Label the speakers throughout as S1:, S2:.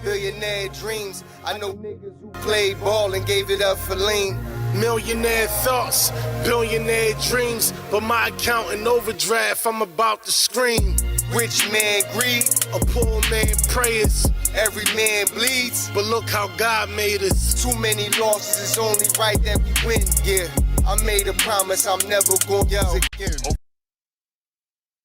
S1: Billionaire dreams. I know niggas who played ball and gave it up for lean.
S2: Millionaire thoughts, billionaire dreams, but my account in overdraft, I'm about to scream.
S1: Rich man greed,
S2: A poor man prayers,
S1: every man bleeds.
S2: but look how God made us.
S1: Too many losses, it's only right that we win. Yeah, I made a promise I'm never gonna lose again.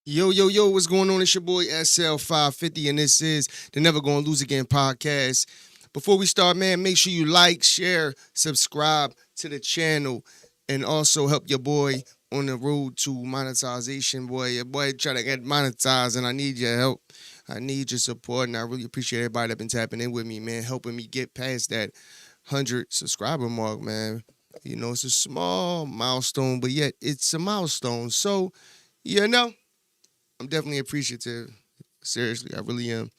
S3: Yo, what's going on? It's your boy SL550, and this is the Never Gonna Lose Again podcast. Before we start, man, make sure you like, share, subscribe to the channel, and also help your boy on the road to monetization. Your boy trying to get monetized, and I need your help. I need your support, and I really appreciate everybody that been tapping in with me, man, helping me get past that 100 subscriber mark, man. You know, it's a small milestone, but yet it's a milestone. So, you know, I'm definitely appreciative. Seriously, I really am.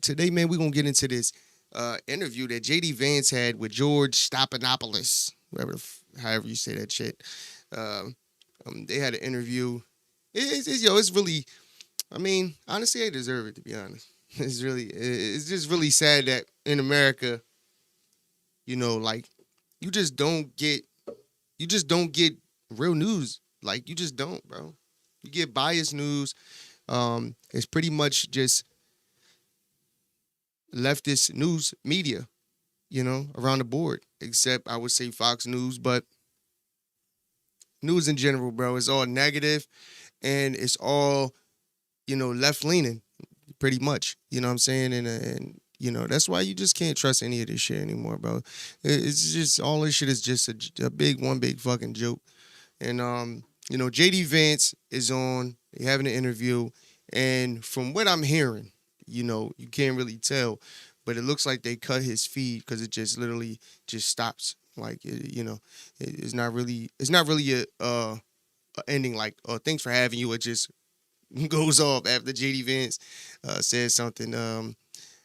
S3: Today, man, we're going to get into this interview that J.D. Vance had with George Spephanopoulos, however you say that shit. They had an interview. It's really, I mean, honestly, they deserve it, to be honest. It's just really sad that in America, you know, like, you just don't get real news. Like, you just don't, bro. You get biased news. It's pretty much just leftist news media, you know, around the board, except I would say Fox News, but news in general, bro, is all negative and it's all, you know, left-leaning, pretty much, you know what I'm saying? And you know, that's why you just can't trust any of this shit anymore, bro. It's just, all this shit is just a big fucking joke. And, you know, J.D. Vance is on, they're having an interview, and from what I'm hearing, you know, you can't really tell, but it looks like they cut his feed because it just literally just stops. Like, you know, it's not really a ending like, oh, thanks for having you. It just goes off after J.D. Vance says something.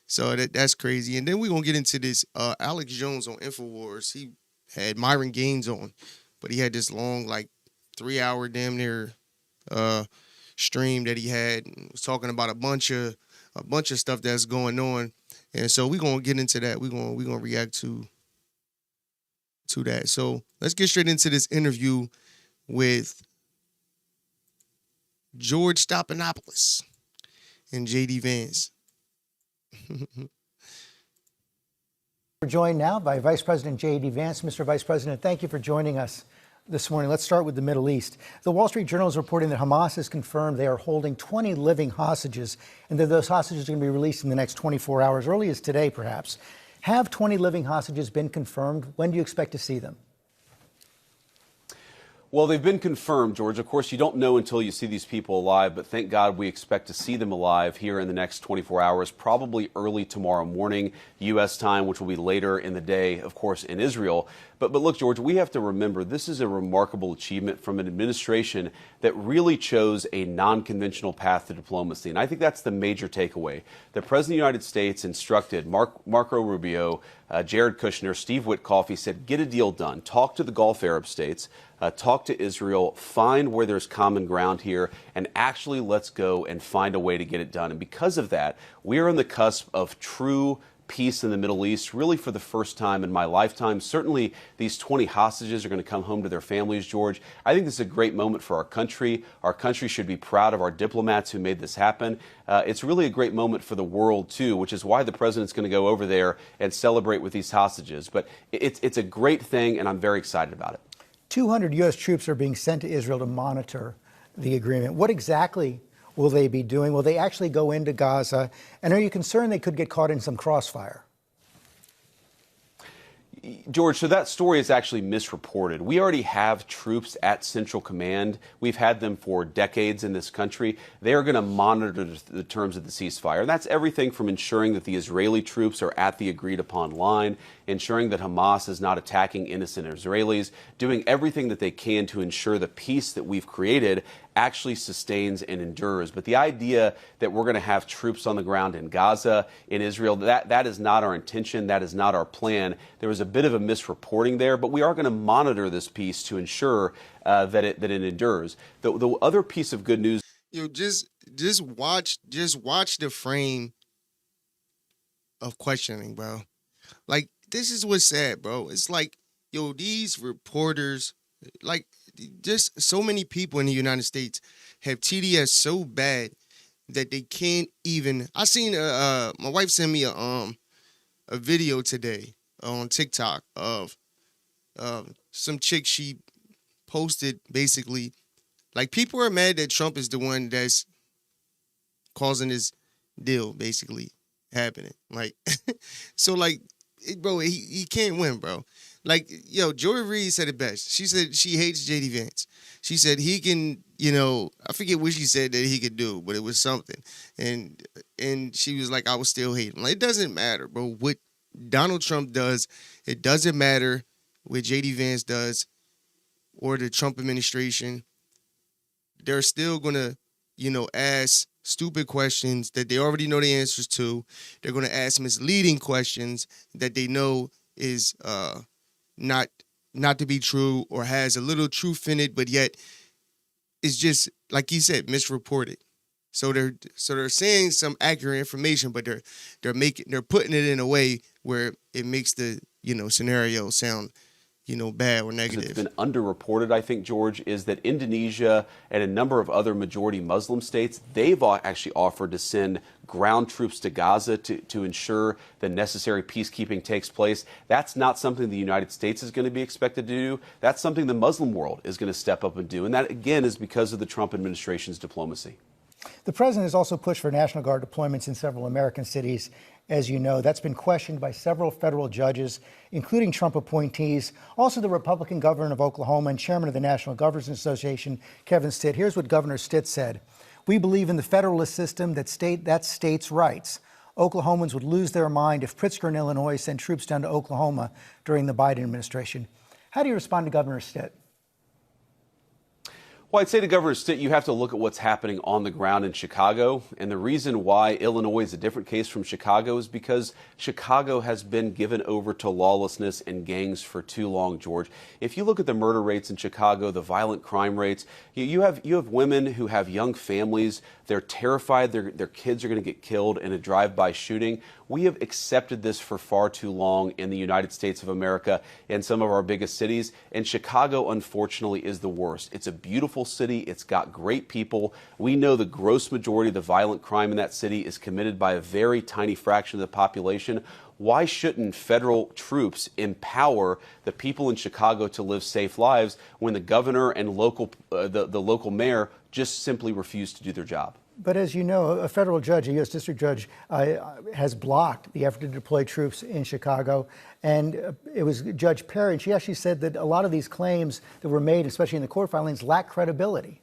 S3: So that's crazy. And then we're going to get into this. Alex Jones on InfoWars, he had Myron Gaines on, but he had this long, like, 3-hour damn near stream that he had, and was talking about a bunch of stuff that's going on. And so we're going to get into that. We're going to react to that. So let's get straight into this interview with George Spephanopoulos and J.D. Vance.
S4: We're joined now by Vice President J.D. Vance. Mr. Vice President, thank you for joining us this morning. Let's start with the Middle East. The Wall Street Journal is reporting that Hamas has confirmed they are holding 20 living hostages and that those hostages are going to be released in the next 24 hours, early as today, perhaps. Have 20 living hostages been confirmed? When do you expect to see them?
S5: Well, they've been confirmed, George. Of course, you don't know until you see these people alive, but thank God we expect to see them alive here in the next 24 hours, probably early tomorrow morning, U.S. time, which will be later in the day, of course, in Israel. But look, George, we have to remember this is a remarkable achievement from an administration that really chose a non-conventional path to diplomacy. And I think that's the major takeaway. The President of the United States instructed Marco Rubio, Jared Kushner, Steve Witkoff. He said, get a deal done. Talk to the Gulf Arab states. Talk to Israel, find where there's common ground here, and actually let's go and find a way to get it done. And because of that, we are on the cusp of true peace in the Middle East, really for the first time in my lifetime. Certainly, these 20 hostages are going to come home to their families, George. I think this is a great moment for our country. Our country should be proud of our diplomats who made this happen. It's really a great moment for the world, too, which is why the president's going to go over there and celebrate with these hostages. But it's a great thing, and I'm very excited about it.
S4: 200 U.S. troops are being sent to Israel to monitor the agreement. What exactly will they be doing? Will they actually go into Gaza? And are you concerned they could get caught in some crossfire?
S5: George, so that story is actually misreported. We already have troops at Central Command. We've had them for decades in this country. They are going to monitor the terms of the ceasefire. And that's everything from ensuring that the Israeli troops are at the agreed upon line, ensuring that Hamas is not attacking innocent Israelis, doing everything that they can to ensure the peace that we've created actually sustains and endures. But the idea that we're going to have troops on the ground in Gaza, in Israel, that is not our intention. That is not our plan. There was a bit of a misreporting there, but we are going to monitor this peace to ensure that it endures. The other piece of good news.
S3: Just watch the frame of questioning, bro. Like, this is what's sad, bro. It's like, yo, these reporters, like, just so many people in the United States have TDS so bad that they can't even. I seen my wife sent me a video today on TikTok of some chick. She posted basically like people are mad that Trump is the one that's causing this deal basically happening. Like, so like, bro, he can't win, bro. Like, yo, Joy Reid said it best. She said she hates JD Vance. She said he can, I forget what she said that he could do, but it was something. And she was like, I would still hate him. Like, it doesn't matter, bro. What Donald Trump does, it doesn't matter what JD Vance does or the Trump administration. They're still going to, ask stupid questions that they already know the answers to. They're going to ask misleading questions that they know is not to be true or has a little truth in it, but yet it's just, like you said, misreported. So they're saying some accurate information, but they're putting it in a way where it makes the scenario sound bad or negative.
S5: It's been underreported, I think, George, is that Indonesia and a number of other majority Muslim states, they've actually offered to send ground troops to Gaza to ensure the necessary peacekeeping takes place. That's not something the United States is going to be expected to do. That's something the Muslim world is going to step up and do. And that, again, is because of the Trump administration's diplomacy.
S4: The president has also pushed for National Guard deployments in several American cities. As you know, that's been questioned by several federal judges, including Trump appointees. Also, the Republican governor of Oklahoma and chairman of the National Governors Association, Kevin Stitt. Here's what Governor Stitt said. We believe in the federalist system that states' rights. Oklahomans would lose their mind if Pritzker and Illinois sent troops down to Oklahoma during the Biden administration. How do you respond to Governor Stitt?
S5: Well, I'd say to Governor Stitt, you have to look at what's happening on the ground in Chicago. And the reason why Illinois is a different case from Chicago is because Chicago has been given over to lawlessness and gangs for too long, George. If you look at the murder rates in Chicago, the violent crime rates, you have women who have young families. They're terrified their kids are going to get killed in a drive-by shooting. We have accepted this for far too long in the United States of America and some of our biggest cities. And Chicago, unfortunately, is the worst. It's a beautiful city. It's got great people. We know the gross majority of the violent crime in that city is committed by a very tiny fraction of the population. Why shouldn't federal troops empower the people in Chicago to live safe lives when the governor and the local mayor just simply refuse to do their job?
S4: But as you know, a federal judge, a U.S. district judge, has blocked the effort to deploy troops in Chicago. And it was Judge Perry, and she actually said that a lot of these claims that were made, especially in the court filings, lack credibility.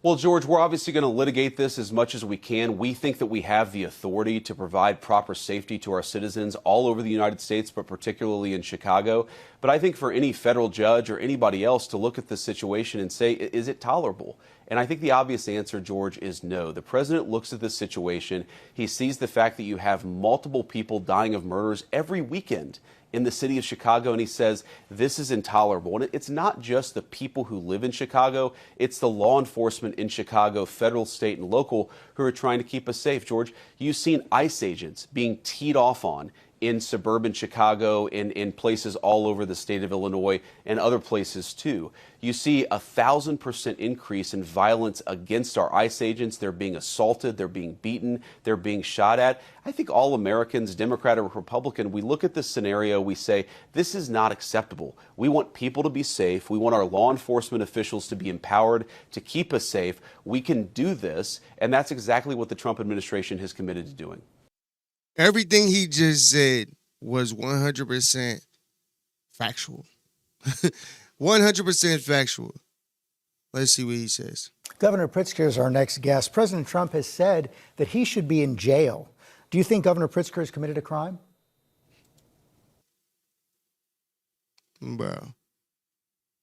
S5: Well, George, we're obviously going to litigate this as much as we can. We think that we have the authority to provide proper safety to our citizens all over the United States, but particularly in Chicago. But I think for any federal judge or anybody else to look at this situation and say, is it tolerable? And I think the obvious answer, George, is no. The president looks at this situation. He sees the fact that you have multiple people dying of murders every weekend in the city of Chicago, and he says this is intolerable. And it's not just the people who live in Chicago, it's the law enforcement in Chicago, federal, state, and local, who are trying to keep us safe. George, you've seen ICE agents being teed off on in suburban Chicago, in places all over the state of Illinois and other places too. You see 1,000% increase in violence against our ICE agents. They're being assaulted, they're being beaten, they're being shot at. I think all Americans, Democrat or Republican, we look at this scenario, we say, this is not acceptable. We want people to be safe. We want our law enforcement officials to be empowered to keep us safe. We can do this, and that's exactly what the Trump administration has committed to doing.
S3: Everything he just said was 100% factual. 100% factual. Let's see what he says.
S4: Governor Pritzker is our next guest. President Trump has said that he should be in jail. Do you think Governor Pritzker has committed a crime?
S3: Bro,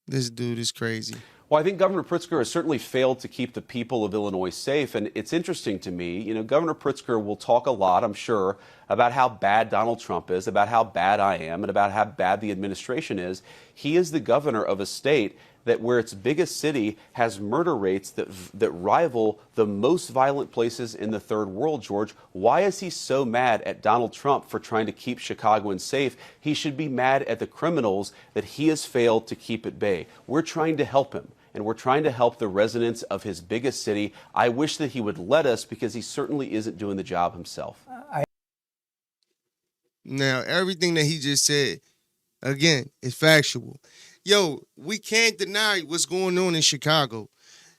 S3: this dude is crazy.
S5: Well, I think Governor Pritzker has certainly failed to keep the people of Illinois safe. And it's interesting to me, Governor Pritzker will talk a lot, I'm sure, about how bad Donald Trump is, about how bad I am, and about how bad the administration is. He is the governor of a state that where its biggest city has murder rates that rival the most violent places in the third world, George. Why is he so mad at Donald Trump for trying to keep Chicagoans safe? He should be mad at the criminals that he has failed to keep at bay. We're trying to help him, and we're trying to help the residents of his biggest city. I wish that he would let us, because he certainly isn't doing the job himself.
S3: Now, everything that he just said, again, is factual. Yo, we can't deny what's going on in Chicago.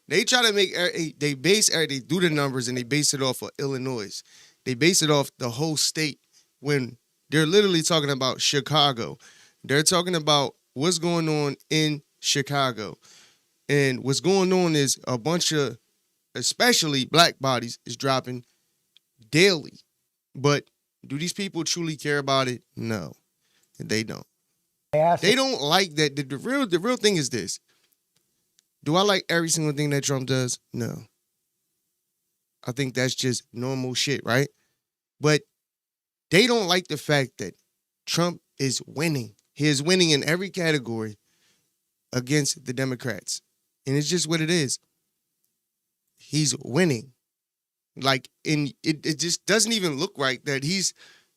S3: They try to make, they do the numbers and they base it off of Illinois. They base it off the whole state when they're literally talking about Chicago. They're talking about what's going on in Chicago. And what's going on is a bunch of, especially black bodies, is dropping daily. But do these people truly care about it? No, they don't. They don't like that. The real thing is this. Do I like every single thing that Trump does? No. I think that's just normal shit, right? But they don't like the fact that Trump is winning. He is winning in every category against the Democrats. And it's just what it is. He's winning. Like, it just doesn't even look right that he's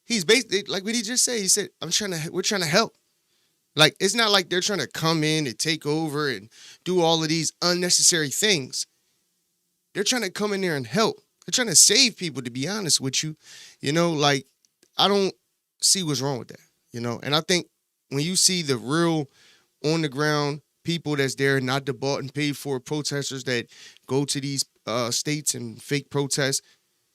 S3: basically, like what he just said. He said, we're trying to help. Like, it's not like they're trying to come in and take over and do all of these unnecessary things. They're trying to come in there and help. They're trying to save people, to be honest with you. You know, like, I don't see what's wrong with that, you know? And I think when you see the real on-the-ground people that's there, not the bought and paid for protesters that go to these states and fake protests.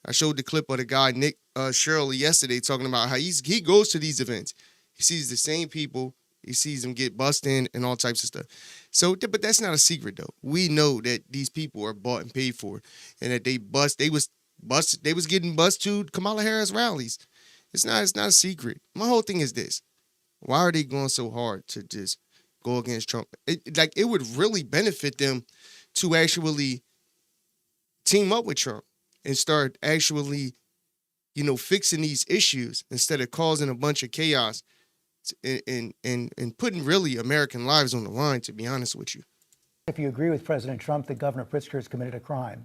S3: I showed the clip of the guy, Nick Shirley, yesterday talking about how he goes to these events. He sees the same people. He sees them get bussed in and all types of stuff. So, but that's not a secret, though. We know that these people are bought and paid for, and that they was getting bussed to Kamala Harris rallies. It's not a secret. My whole thing is this: why are they going so hard to just go against Trump? It would really benefit them to actually team up with Trump and start actually, fixing these issues instead of causing a bunch of chaos and putting really American lives on the line, to be honest with you.
S4: If you agree with President Trump that Governor Pritzker has committed a crime.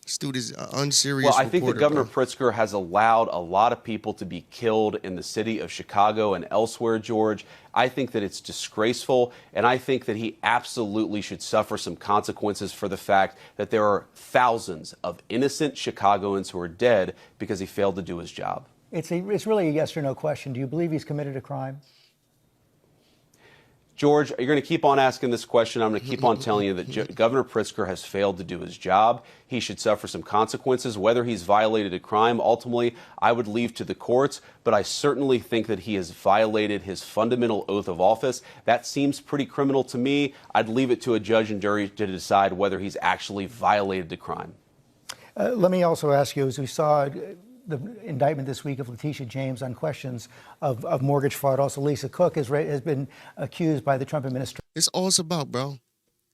S3: This dude is an unserious
S5: Well, I think that
S3: reporter,
S5: Governor
S3: bro.
S5: Pritzker has allowed a lot of people to be killed in the city of Chicago and elsewhere, George. I think that it's disgraceful, and I think that he absolutely should suffer some consequences for the fact that there are thousands of innocent Chicagoans who are dead because he failed to do his job.
S4: It's really a yes or no question. Do you believe he's committed a crime?
S5: George, you're going to keep on asking this question. I'm going to keep on telling you that Governor Pritzker has failed to do his job. He should suffer some consequences. Whether he's violated a crime, ultimately, I would leave to the courts. But I certainly think that he has violated his fundamental oath of office. That seems pretty criminal to me. I'd leave it to a judge and jury to decide whether he's actually violated the crime.
S4: Let me also ask you, as we saw the indictment this week of Letitia James on questions of mortgage fraud. Also, Lisa Cook has been accused by the Trump administration.
S3: It's all it's about, bro.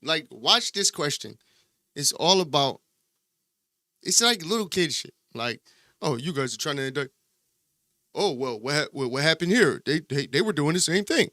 S3: Like, watch this question. It's all about, it's like little kid shit. Like, oh, you guys are trying to indict. Oh, well, what happened here? They were doing the same thing.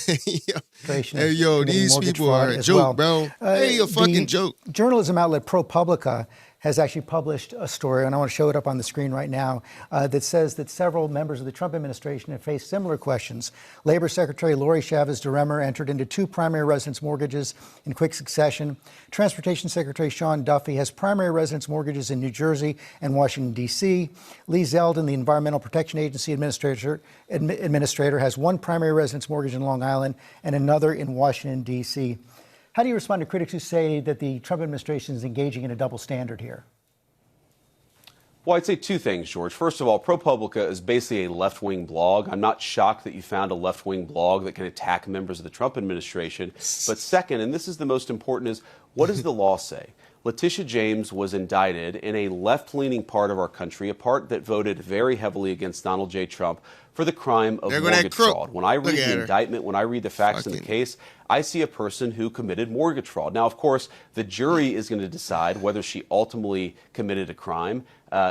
S3: Hey, yo, these people are a joke, bro. Hey, a fucking joke.
S4: Journalism outlet ProPublica has actually published a story, and I want to show it up on the screen right now, that says that several members of the Trump administration have faced similar questions. Labor Secretary Lori Chavez DeRemer entered into 2 primary residence mortgages in quick succession. Transportation Secretary Sean Duffy has primary residence mortgages in New Jersey and Washington, D.C. Lee Zeldin, the Environmental Protection Agency administrator, has 1 primary residence mortgage in Long Island and another in Washington, D.C. How do you respond to critics who say that the Trump administration is engaging in a double standard here?
S5: Well, I'd say 2 things, George. First of all, ProPublica is basically a left-wing blog. I'm not shocked that you found a left-wing blog that can attack members of the Trump administration. But second, and this is the most important, is What does the law say? Letitia James was indicted in a left-leaning part of our country, a part that voted very heavily against Donald J. Trump for the crime of mortgage fraud. When I read the indictment, when I read the facts in the case, I see a person who committed mortgage fraud. Now, of course, the jury is going to decide whether she ultimately committed a crime.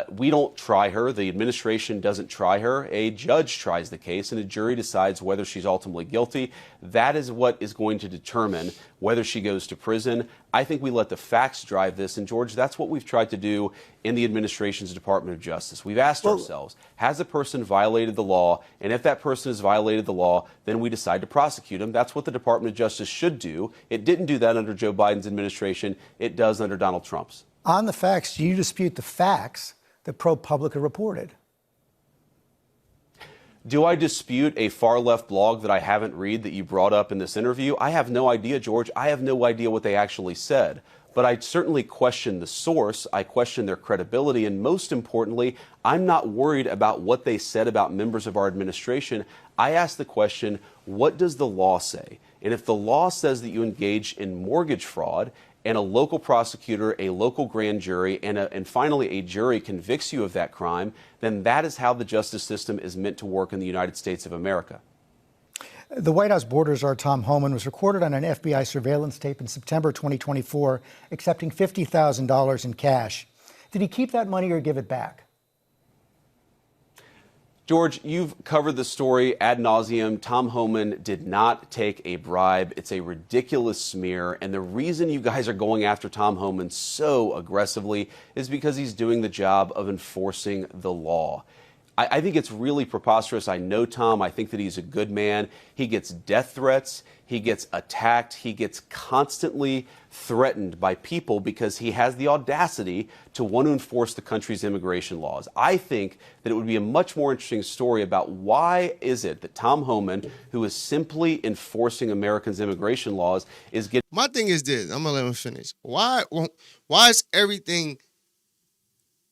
S5: We don't try her. The administration doesn't try her. A judge tries the case, and a jury decides whether she's ultimately guilty. That is what is going to determine whether she goes to prison. I think we let the facts drive this. And, George, that's what we've tried to do in the administration's Department of Justice. We've asked ourselves, has a person violated the law? And if that person has violated the law, then we decide to prosecute him. That's what the Department of Justice should do. It didn't do that under Joe Biden's administration. It does under Donald Trump's.
S4: On the facts, do you dispute the facts that ProPublica reported?
S5: Do I dispute a far-left blog that I haven't read that you brought up in this interview? I have no idea, George. I have no idea what they actually said. But I certainly question the source. I question their credibility. And most importantly, I'm not worried about what they said about members of our administration. I ask the question, what does the law say? And if the law says that you engage in mortgage fraud, and a local prosecutor, a local grand jury, and finally a jury convicts you of that crime, then that is how the justice system is meant to work in the United States of America.
S4: The White House border czar Tom Homan was recorded on an FBI surveillance tape in September 2024, accepting $50,000 in cash. Did he keep that money or give it back?
S5: George, you've covered the story ad nauseum. Tom Homan did not take a bribe. It's a ridiculous smear. And the reason you guys are going after Tom Homan so aggressively is because he's doing the job of enforcing the law. I think it's really preposterous. I know Tom. I think that he's a good man. He gets death threats. He gets attacked. He gets constantly threatened by people because he has the audacity to want to enforce the country's immigration laws. I think that it would be a much more interesting story about why is it that Tom Homan, who is simply enforcing Americans' immigration laws, is getting...
S3: My thing is this. I'm going to let him finish. Why is everything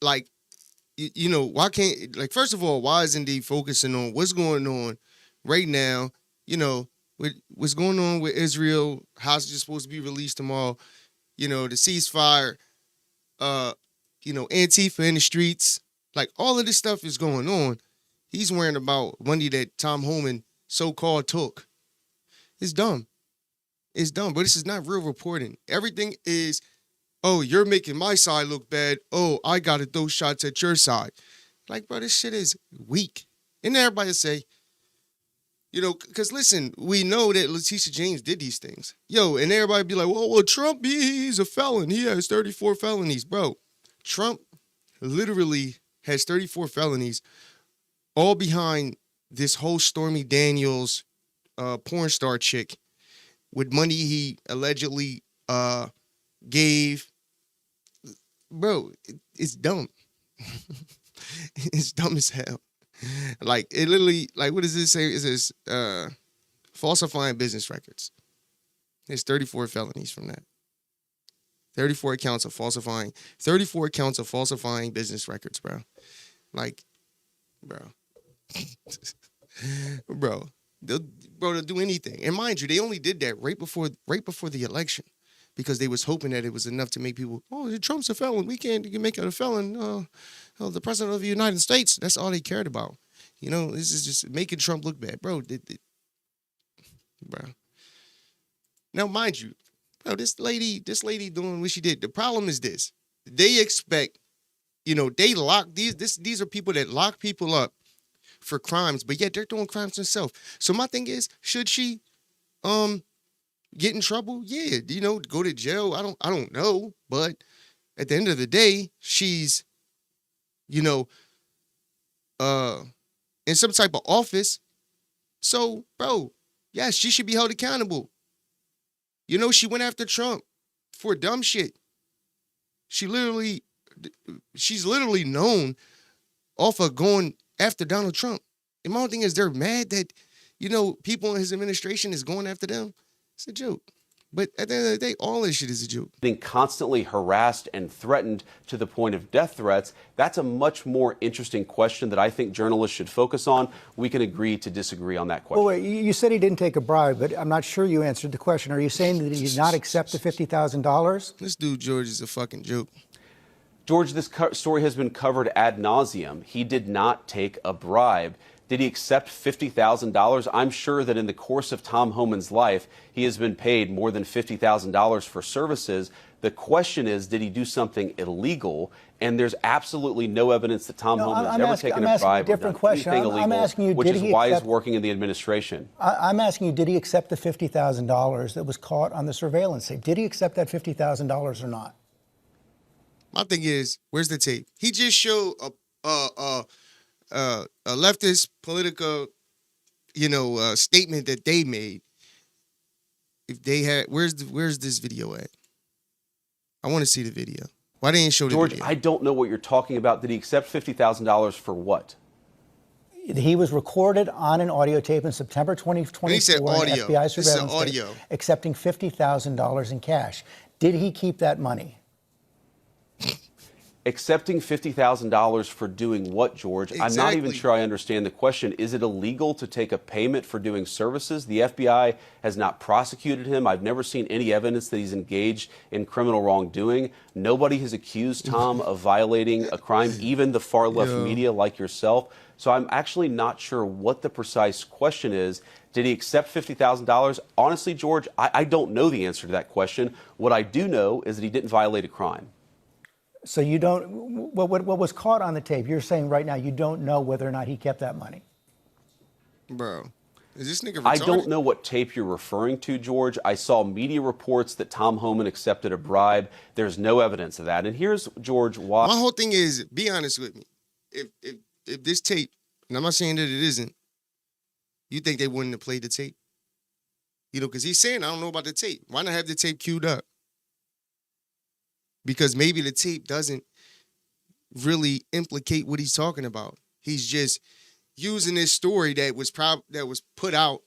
S3: like... You know, why can't, like, first of all, why isn't he focusing on what's going on right now, you know, with what's going on with Israel, hostages supposed to be released tomorrow, you know, the ceasefire, you know, Antifa in the streets, like, all of this stuff is going on. He's worrying about money that Tom Homan so-called took. It's dumb. It's dumb, but this is not real reporting. Everything is... oh, you're making my side look bad. Oh, I got to throw shots at your side. Like, bro, this shit is weak. And everybody say, you know, because listen, we know that Letitia James did these things. Yo, and everybody be like, well, Trump, he's a felon. He has 34 felonies. Bro, Trump literally has 34 felonies, all behind this whole Stormy Daniels porn star chick with money he allegedly gave. Bro, it's dumb. It's dumb as hell. Like, it literally, like, what does this say? It says falsifying business records. There's 34 felonies from that. 34 counts of falsifying business records, bro. Like, bro. They'll do anything. And mind you, they only did that right before the election, because they was hoping that it was enough to make people, oh, Trump's a felon. We can't make it a felon. The president of the United States. That's all they cared about. You know, this is just making Trump look bad. Bro. Now, mind you, bro, this lady doing what she did. The problem is this. They expect, you know, they lock, these are people that lock people up for crimes, but yet they're doing crimes themselves. So my thing is, should she, get in trouble? Yeah, you know, go to jail. I don't know, but at the end of the day, she's, you know, in some type of office. So, bro, yes, she should be held accountable. You know, she went after Trump for dumb shit. She's literally known off of going after Donald Trump. And my only thing is they're mad that, you know, people in his administration is going after them. It's a joke. But at the end of the day, all this shit is a joke.
S5: Being constantly harassed and threatened to the point of death threats, that's a much more interesting question that I think journalists should focus on. We can agree to disagree on that question.
S4: Well, wait, you said he didn't take a bribe, but I'm not sure you answered the question. Are you saying that he did not accept the $50,000?
S3: This dude, George, is a fucking joke.
S5: George, this story has been covered ad nauseum. He did not take a bribe. Did he accept $50,000? I'm sure that in the course of Tom Homan's life, he has been paid more than $50,000 for services. The question is, did he do something illegal? And there's absolutely no evidence that Tom Homan has ever taken a bribe or done anything illegal, which is why he's working in the administration.
S4: I'm asking you, did he accept the $50,000 that was caught on the surveillance tape? Did he accept that $50,000 or not?
S3: My thing is, where's the tape? He just showed a leftist political, statement that they made. If they had, where's this video at? I want to see the video. Why they didn't show the video?
S5: George, I don't know what you're talking about. Did he accept $50,000 for what?
S4: He was recorded on an audio tape in September 2024.
S3: He said audio.
S4: FBI surveillance
S3: This is audio.
S4: tape, accepting $50,000 in cash. Did he keep that money?
S5: Accepting $50,000 for doing what, George?
S3: Exactly.
S5: I'm not even sure I understand the question. Is it illegal to take a payment for doing services? The FBI has not prosecuted him. I've never seen any evidence that he's engaged in criminal wrongdoing. Nobody has accused Tom of violating a crime, even the far left media like yourself. So I'm actually not sure what the precise question is. Did he accept $50,000? Honestly, George, I don't know the answer to that question. What I do know is that he didn't violate a crime.
S4: So you don't, what was caught on the tape, you're saying right now you don't know whether or not he kept that money?
S3: Bro, is this nigga retarded?
S5: I don't know what tape you're referring to, George. I saw media reports that Tom Homan accepted a bribe. There's no evidence of that. And here's, George, why.
S3: My whole thing is, be honest with me. If this tape, and I'm not saying that it isn't, you think they wouldn't have played the tape? Because he's saying, I don't know about the tape. Why not have the tape queued up? Because maybe the tape doesn't really implicate what he's talking about. He's just using this story that was put out,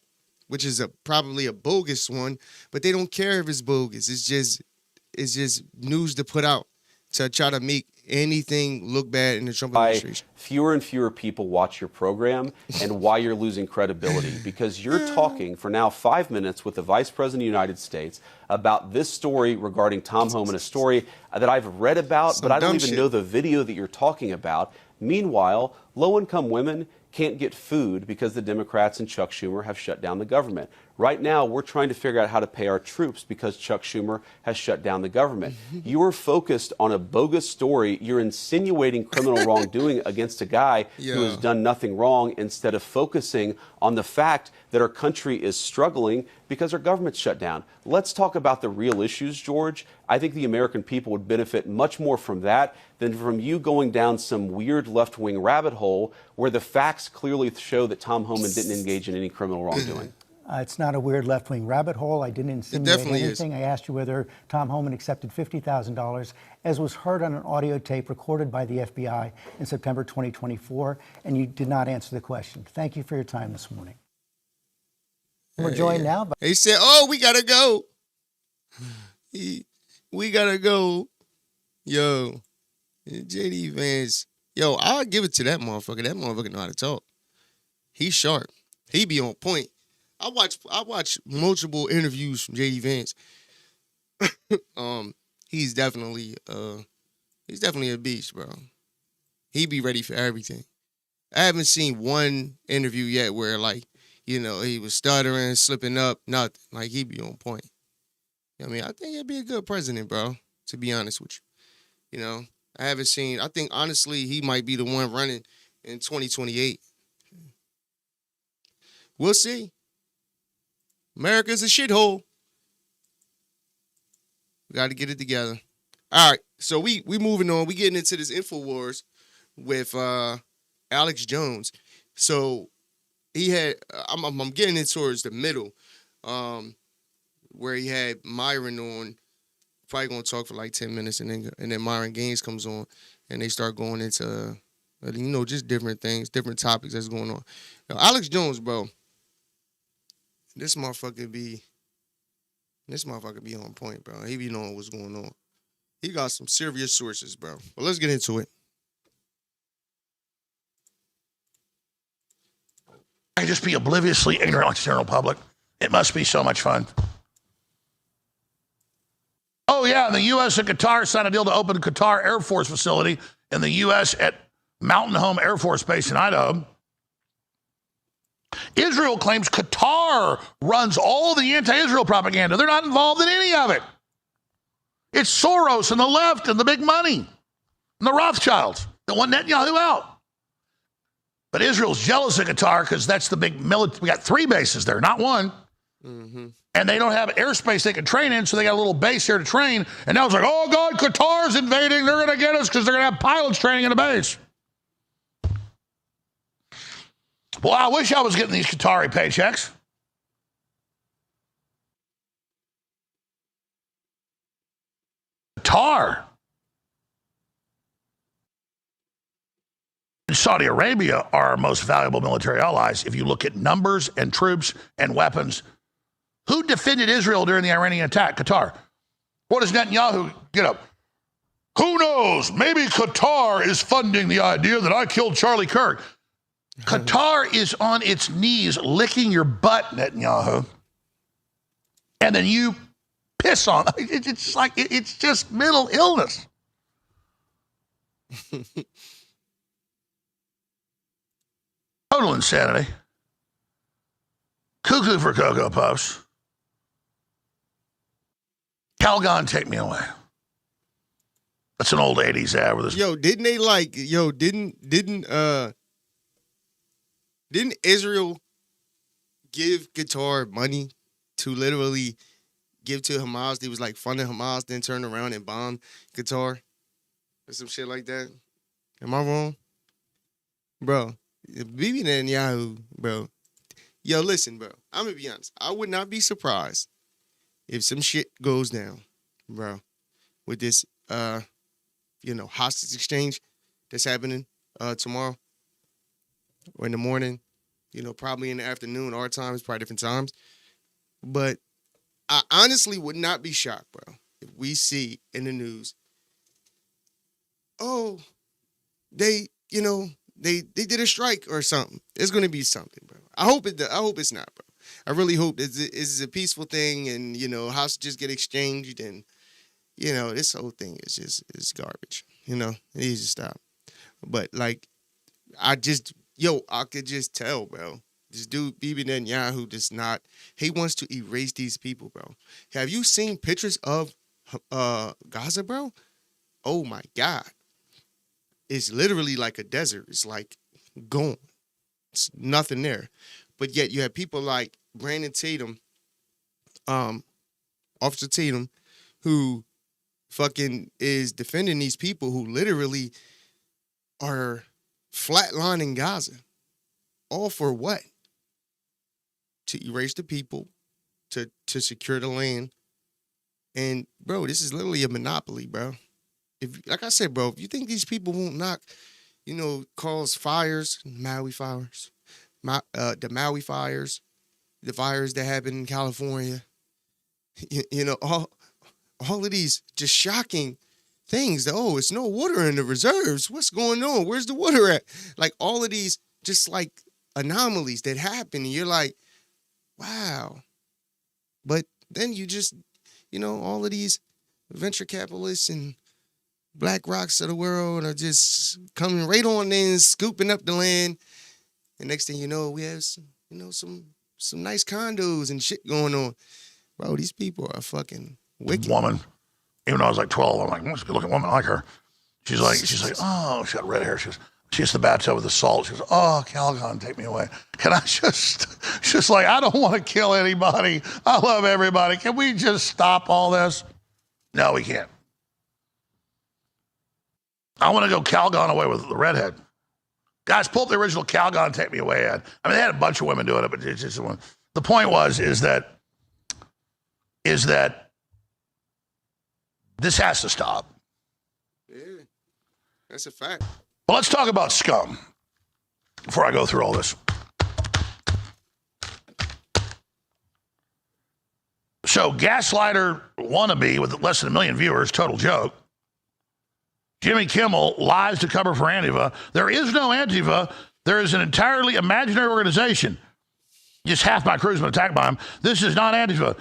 S3: which is probably a bogus one, but they don't care if it's bogus. It's just news to put out to try to make anything look bad in the Trump administration.
S5: Fewer and fewer people watch your program, and why you're losing credibility, because you're talking for now 5 minutes with the Vice President of the United States about this story regarding Tom Homan, a story that I've read about, but I don't even know the video that you're talking about. Meanwhile, low-income women can't get food because the Democrats and Chuck Schumer have shut down the government. Right now, we're trying to figure out how to pay our troops because Chuck Schumer has shut down the government. You are focused on a bogus story. You're insinuating criminal wrongdoing against a guy who has done nothing wrong, instead of focusing on the fact that our country is struggling because our government's shut down. Let's talk about the real issues, George. I think the American people would benefit much more from that than from you going down some weird left-wing rabbit hole where the facts clearly show that Tom Homan didn't engage in any criminal wrongdoing.
S4: It's not a weird left-wing rabbit hole. I didn't insinuate anything. I asked you whether Tom Homan accepted $50,000, as was heard on an audio tape recorded by the FBI in September 2024, and you did not answer the question. Thank you for your time this morning. We're joined now by...
S3: He said, oh, we gotta go. We gotta go. Yo, J.D. Vance. Yo, I'll give it to that motherfucker. That motherfucker know how to talk. He's sharp. He be on point. I watch multiple interviews from J.D. Vance. He's definitely a beast, bro. He be ready for everything. I haven't seen one interview yet where, like, he was stuttering, slipping up, nothing. Like, he be on point. I mean, I think he'd be a good president, bro, to be honest with you. I haven't seen, I think, honestly, he might be the one running in 2028. We'll see. America's a shithole. We got to get it together. All right, so we moving on. We getting into this InfoWars with Alex Jones. So he had, I'm getting it towards the middle, where he had Myron on. Probably gonna talk for like 10 minutes, and then Myron Gaines comes on, and they start going into just different things, different topics that's going on. Now, Alex Jones, bro, this motherfucker be This motherfucker be on point, bro. He be knowing what's going on. He got some serious sources, bro. But let's get into it.
S6: I just be obliviously ignorant like the general public. It must be so much fun. Oh, yeah, the U.S. and Qatar signed a deal to open Qatar Air Force facility in the U.S. at Mountain Home Air Force Base in Idaho. Israel claims Qatar runs all the anti-Israel propaganda. They're not involved in any of it. It's Soros and the left and the big money and the Rothschilds that want Netanyahu out. But Israel's jealous of Qatar because that's the big military. We got 3 bases there, not 1.
S3: Mm-hmm.
S6: And they don't have airspace they can train in, so they got a little base here to train. And now it's like, oh, God, Qatar's invading. They're going to get us because they're going to have pilots training in a base. Well, I wish I was getting these Qatari paychecks. Qatar and Saudi Arabia are our most valuable military allies if you look at numbers and troops and weapons. Who defended Israel during the Iranian attack? Qatar. What does Netanyahu get up? Who knows? Maybe Qatar is funding the idea that I killed Charlie Kirk. Qatar is on its knees licking your butt, Netanyahu. And then you piss on it. It's like, it's just mental illness. Total insanity. Cuckoo for Cocoa Puffs. Calgon, take me away. That's an old 80s ad with this.
S3: Didn't Israel give Qatar money to literally give to Hamas? They was like funding Hamas, then turn around and bomb Qatar or some shit like that. Am I wrong? Bro, Bibi Netanyahu, bro. Yo, listen, bro. I'm going to be honest. I would not be surprised if some shit goes down, bro, with this, hostage exchange that's happening tomorrow or in the morning, probably in the afternoon, our time, it's probably different times. But I honestly would not be shocked, bro, if we see in the news, oh, they did a strike or something. It's going to be something, bro. I hope it's not, bro. I really hope this is a peaceful thing and, hostages get exchanged and, this whole thing is garbage. It needs to stop. But, I could just tell, bro. This dude, Bibi Netanyahu, he wants to erase these people, bro. Have you seen pictures of Gaza, bro? Oh, my God. It's literally like a desert. It's like gone. It's nothing there. But yet you have people like Brandon Tatum, Officer Tatum, who fucking is defending these people who literally are flatlining Gaza. All for what? To erase the people, to secure the land. And, bro, this is literally a monopoly, bro. Like I said, bro, if you think these people won't cause fires, Maui fires, the Maui fires, the fires that happened in California, all of these just shocking things. Oh, it's no water in the reserves. What's going on? Where's the water at? Like all of these just like anomalies that happen. And you're like, wow. But then you just, all of these venture capitalists and Black Rocks of the world are just coming right on in, scooping up the land. And next thing you know, we have some nice condos and shit going on. Bro, these people are fucking wicked.
S6: Woman, even though I was like 12, I'm like, what's a good looking woman? I like her. She's like, oh, she got red hair. She gets the bathtub with the salt. She goes, oh, Calgon, take me away. Can I just like, I don't want to kill anybody. I love everybody. Can we just stop all this? No, we can't. I want to go Calgon away with the redhead. Guys, pull up the original Calgon Take Me Away ad. I mean, they had a bunch of women doing it, but it's just one. The point is that this has to stop.
S3: Yeah, that's a fact.
S6: Well, let's talk about scum before I go through all this. So gaslighter wannabe with less than 1 million viewers, total joke. Jimmy Kimmel lies to cover for Antifa. There is no Antifa. There is an entirely imaginary organization. Just half my crew's been attacked by him. This is not Antifa.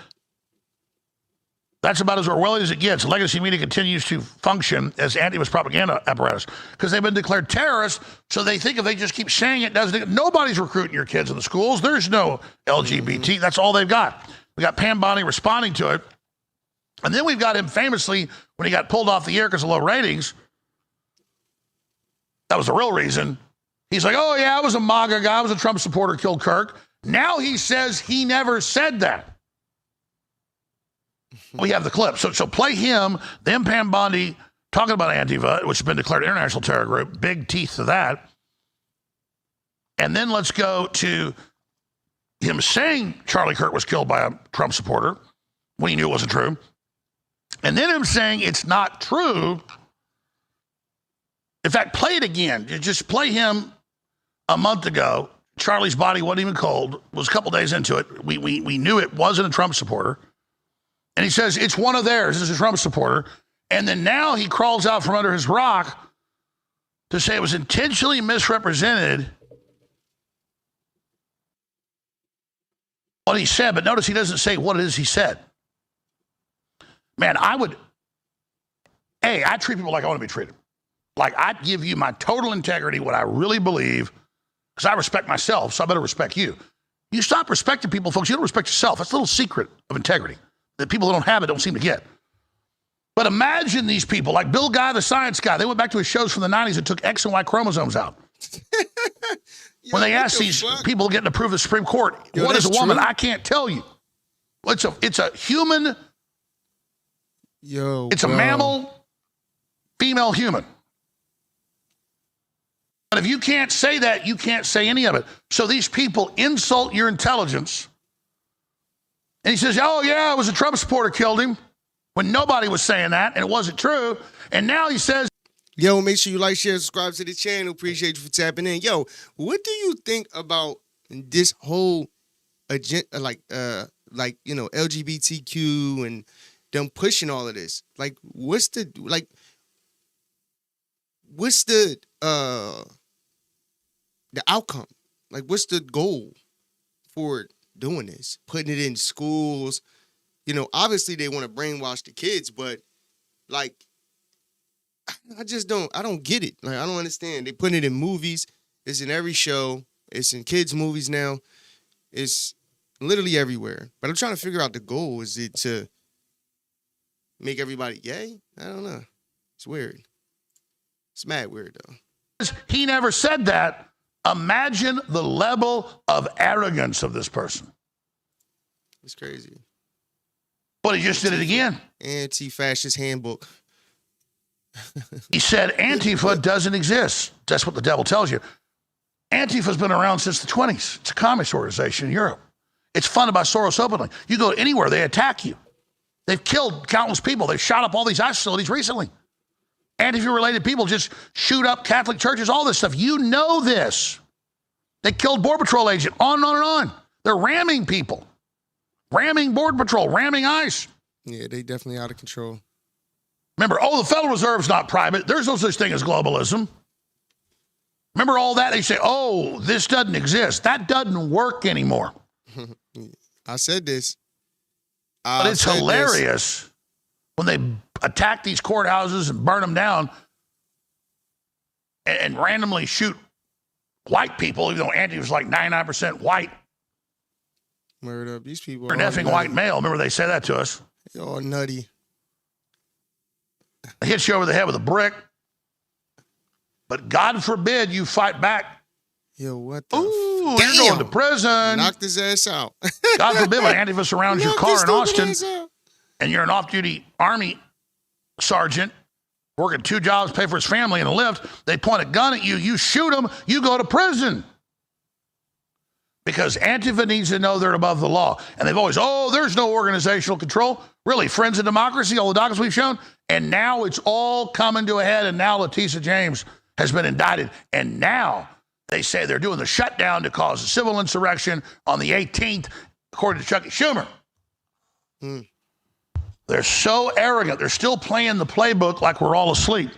S6: That's about as Orwellian as it gets. Legacy media continues to function as Antifa's propaganda apparatus because they've been declared terrorists, so they think if they just keep saying it, nobody's recruiting your kids in the schools. There's no LGBT. That's all they've got. We got Pam Bondi responding to it. And then we've got him famously, when he got pulled off the air because of low ratings, that was the real reason. He's like, oh, yeah, I was a MAGA guy. I was a Trump supporter, killed Kirk. Now he says he never said that. We have the clip. So play him, then Pam Bondi talking about Antifa, which has been declared an international terror group. Big teeth to that. And then let's go to him saying Charlie Kirk was killed by a Trump supporter when he knew it wasn't true. And then him saying it's not true. In fact, play it again. Just play him a month ago. Charlie's body wasn't even cold. Was a couple days into it. We knew it wasn't a Trump supporter. And he says, it's one of theirs. This is a Trump supporter. And then now he crawls out from under his rock to say it was intentionally misrepresented what he said. But notice he doesn't say what it is he said. Man, I treat people like I want to be treated. Like, I give you my total integrity, what I really believe, because I respect myself, so I better respect you. You stop respecting people, folks. You don't respect yourself. That's a little secret of integrity that people that don't have it don't seem to get. But imagine these people, like Bill Guy, the science guy. They went back to his shows from the 90s and took X and Y chromosomes out. When they asked these people getting approved of the Supreme Court, what is a woman? True? I can't tell you. It's a human. It's a mammal, female human. But if you can't say that, you can't say any of it. So these people insult your intelligence. And he says, oh, yeah, it was a Trump supporter killed him, when nobody was saying that, and it wasn't true. And now he says,
S3: yo, make sure you like, share, subscribe to the channel. Appreciate you for tapping in. Yo, what do you think about this whole agenda, LGBTQ and them pushing all of this? Like, what's the outcome? Like, what's the goal for doing this? Putting it in schools. Obviously they want to brainwash the kids, but like, I don't get it. Like, I don't understand. They put it in movies. It's in every show. It's in kids' movies now. It's literally everywhere. But I'm trying to figure out the goal. Is it to make everybody gay? I don't know. It's weird. It's mad weird, though.
S6: He never said that. Imagine the level of arrogance of this person.
S3: It's crazy.
S6: But he just did it again.
S3: Anti-fascist handbook.
S6: He said Antifa doesn't exist. That's what the devil tells you. Antifa's been around since the 20s. It's a communist organization in Europe. It's funded by Soros openly. You go anywhere, they attack you. They've killed countless people. They've shot up all these ICE facilities recently. Antifa-related people just shoot up Catholic churches, all this stuff. You know this. They killed Border Patrol agent, on and on and on. They're ramming people. Ramming Border Patrol, ramming ICE.
S3: Yeah, they definitely out of control.
S6: Remember, the Federal Reserve's not private. There's no such thing as globalism. Remember all that? They say, this doesn't exist. That doesn't work anymore.
S3: I said this.
S6: But it's hilarious when they attack these courthouses and burn them down and randomly shoot white people, even though Antifa was like 99% white.
S3: Murder up. These people
S6: are an effing white male. Remember they say that to us.
S3: They're all nutty.
S6: They hit you over the head with a brick. But God forbid you fight back.
S3: Yo, what the?
S6: Ooh, you're going to prison.
S3: Knocked his ass out.
S6: God forbid when Antifa surrounds your car in Austin and you're an off-duty Army sergeant working 2 jobs, pay for his family and a lift. They point a gun at you. You shoot them. You go to prison. Because Antifa needs to know they're above the law. And they've always, there's no organizational control. Really, Friends of Democracy, all the documents we've shown. And now it's all coming to a head. And now Letitia James has been indicted. And now they say they're doing the shutdown to cause a civil insurrection on the 18th, according to Chucky Schumer. They're so arrogant. They're still playing the playbook like we're all asleep.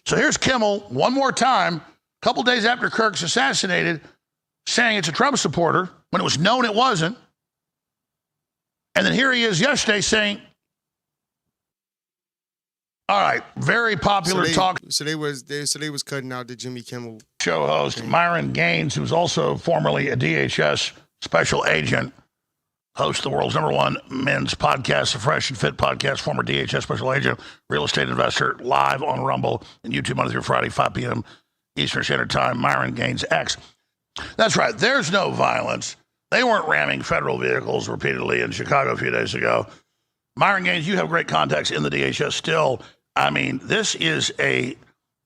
S6: So here's Kimmel one more time, a couple days after Kirk's assassinated, saying it's a Trump supporter when it was known it wasn't. And then here he is yesterday saying, all right, very popular talk.
S3: So they was cutting out the Jimmy Kimmel
S6: show host, Myron Gaines, who's also formerly a DHS special agent, hosts the world's #1 men's podcast, the Fresh and Fit podcast, former DHS special agent, real estate investor, live on Rumble and YouTube Monday through Friday, 5 p.m. Eastern Standard Time. Myron Gaines X. That's right. There's no violence. They weren't ramming federal vehicles repeatedly in Chicago a few days ago. Myron Gaines, you have great contacts in the DHS still. I mean, this is a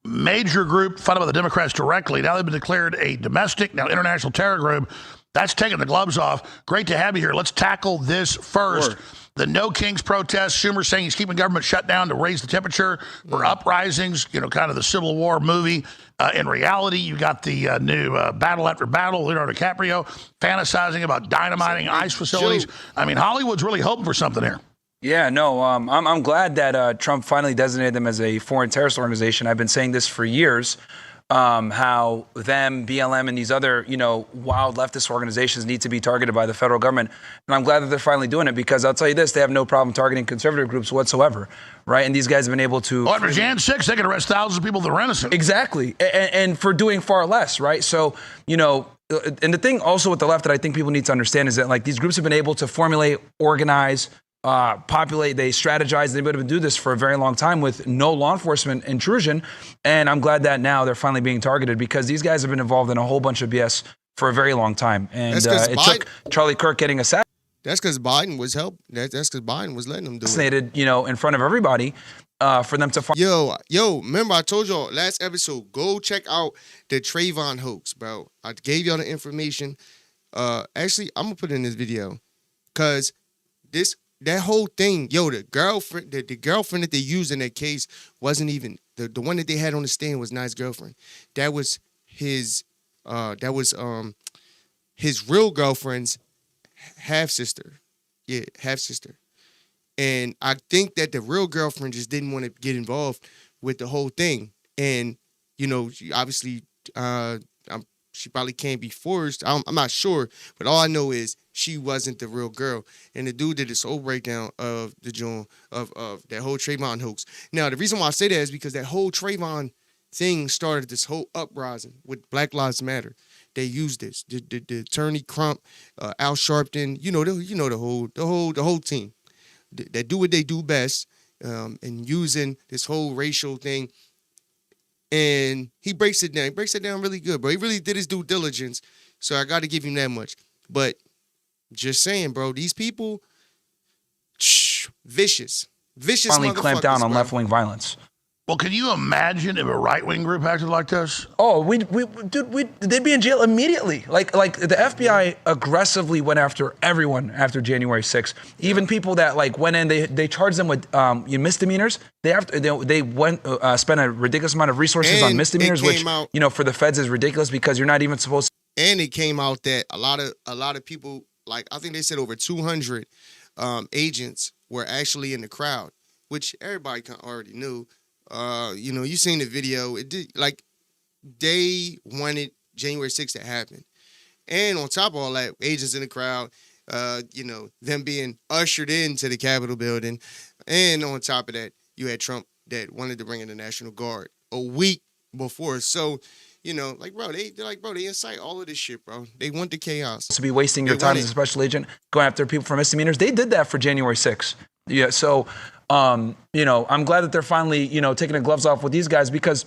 S6: major group funded by the Democrats directly. Now they've been declared a domestic, now international terror group. That's taking the gloves off. Great to have you here. Let's tackle this first. Sure. The No Kings protest. Schumer saying he's keeping government shut down to raise the temperature for uprisings, kind of the Civil War movie. In reality, you got the new Battle After Battle, Leonardo DiCaprio, fantasizing about dynamiting ICE facilities. I mean, Hollywood's really hoping for something here.
S7: Yeah, no, I'm glad that Trump finally designated them as a foreign terrorist organization. I've been saying this for years, how them, BLM, and these other, wild leftist organizations need to be targeted by the federal government. And I'm glad that they're finally doing it because I'll tell you this, they have no problem targeting conservative groups whatsoever, right? And these guys have been able to...
S6: After Jan 6, they can arrest thousands of people that are innocent.
S7: Exactly, and for doing far less, right? So, and the thing also with the left that I think people need to understand is that, these groups have been able to formulate, organize, populate, they strategize, they've been able to do this for a very long time with no law enforcement intrusion. And I'm glad that now they're finally being targeted because these guys have been involved in a whole bunch of BS for a very long time. And it took Charlie Kirk getting assassinated.
S3: That's because Biden was That's because Biden was letting them do
S7: it. In front of everybody for them to find.
S3: Yo, remember I told y'all last episode, go check out the Trayvon hoax, bro. I gave y'all the information. Actually, I'm going to put it in this video because that whole thing, the girlfriend, the girlfriend that they used in that case wasn't even the one that they had on the stand was not his girlfriend. That was his real girlfriend's half sister. Yeah, half sister. And I think that the real girlfriend just didn't want to get involved with the whole thing. And she obviously she probably can't be forced. I'm not sure, but all I know is she wasn't the real girl. And the dude did this whole breakdown of the John of that whole Trayvon hoax. Now, the reason why I say that is because that whole Trayvon thing started this whole uprising with Black Lives Matter. They used this. The attorney Crump, Al Sharpton, the whole team that do what they do best, and using this whole racial thing. And he breaks it down. He breaks it down really good, bro. He really did his due diligence. So I got to give him that much. But just saying, bro, these people, vicious
S7: finally clamp down on left-wing violence.
S6: Well, can you imagine if a right-wing group acted like this?
S7: Oh, they'd be in jail immediately. Like the FBI aggressively went after everyone after January 6th. Even people that went in, they charged them with misdemeanors. They went spent a ridiculous amount of resources on misdemeanors, which for the feds is ridiculous because you're not even supposed to.
S3: And it came out that a lot of people, I think they said over 200 agents were actually in the crowd, which everybody already knew. You seen the video. It did they wanted January 6th to happen. And on top of all that, agents in the crowd, them being ushered into the Capitol building. And on top of that, you had Trump that wanted to bring in the National Guard a week before. So, they incite all of this shit, bro. They want the chaos.
S7: To be wasting your time as a special agent, going after people for misdemeanors. They did that for January 6th. Yeah, so I'm glad that they're finally, taking the gloves off with these guys because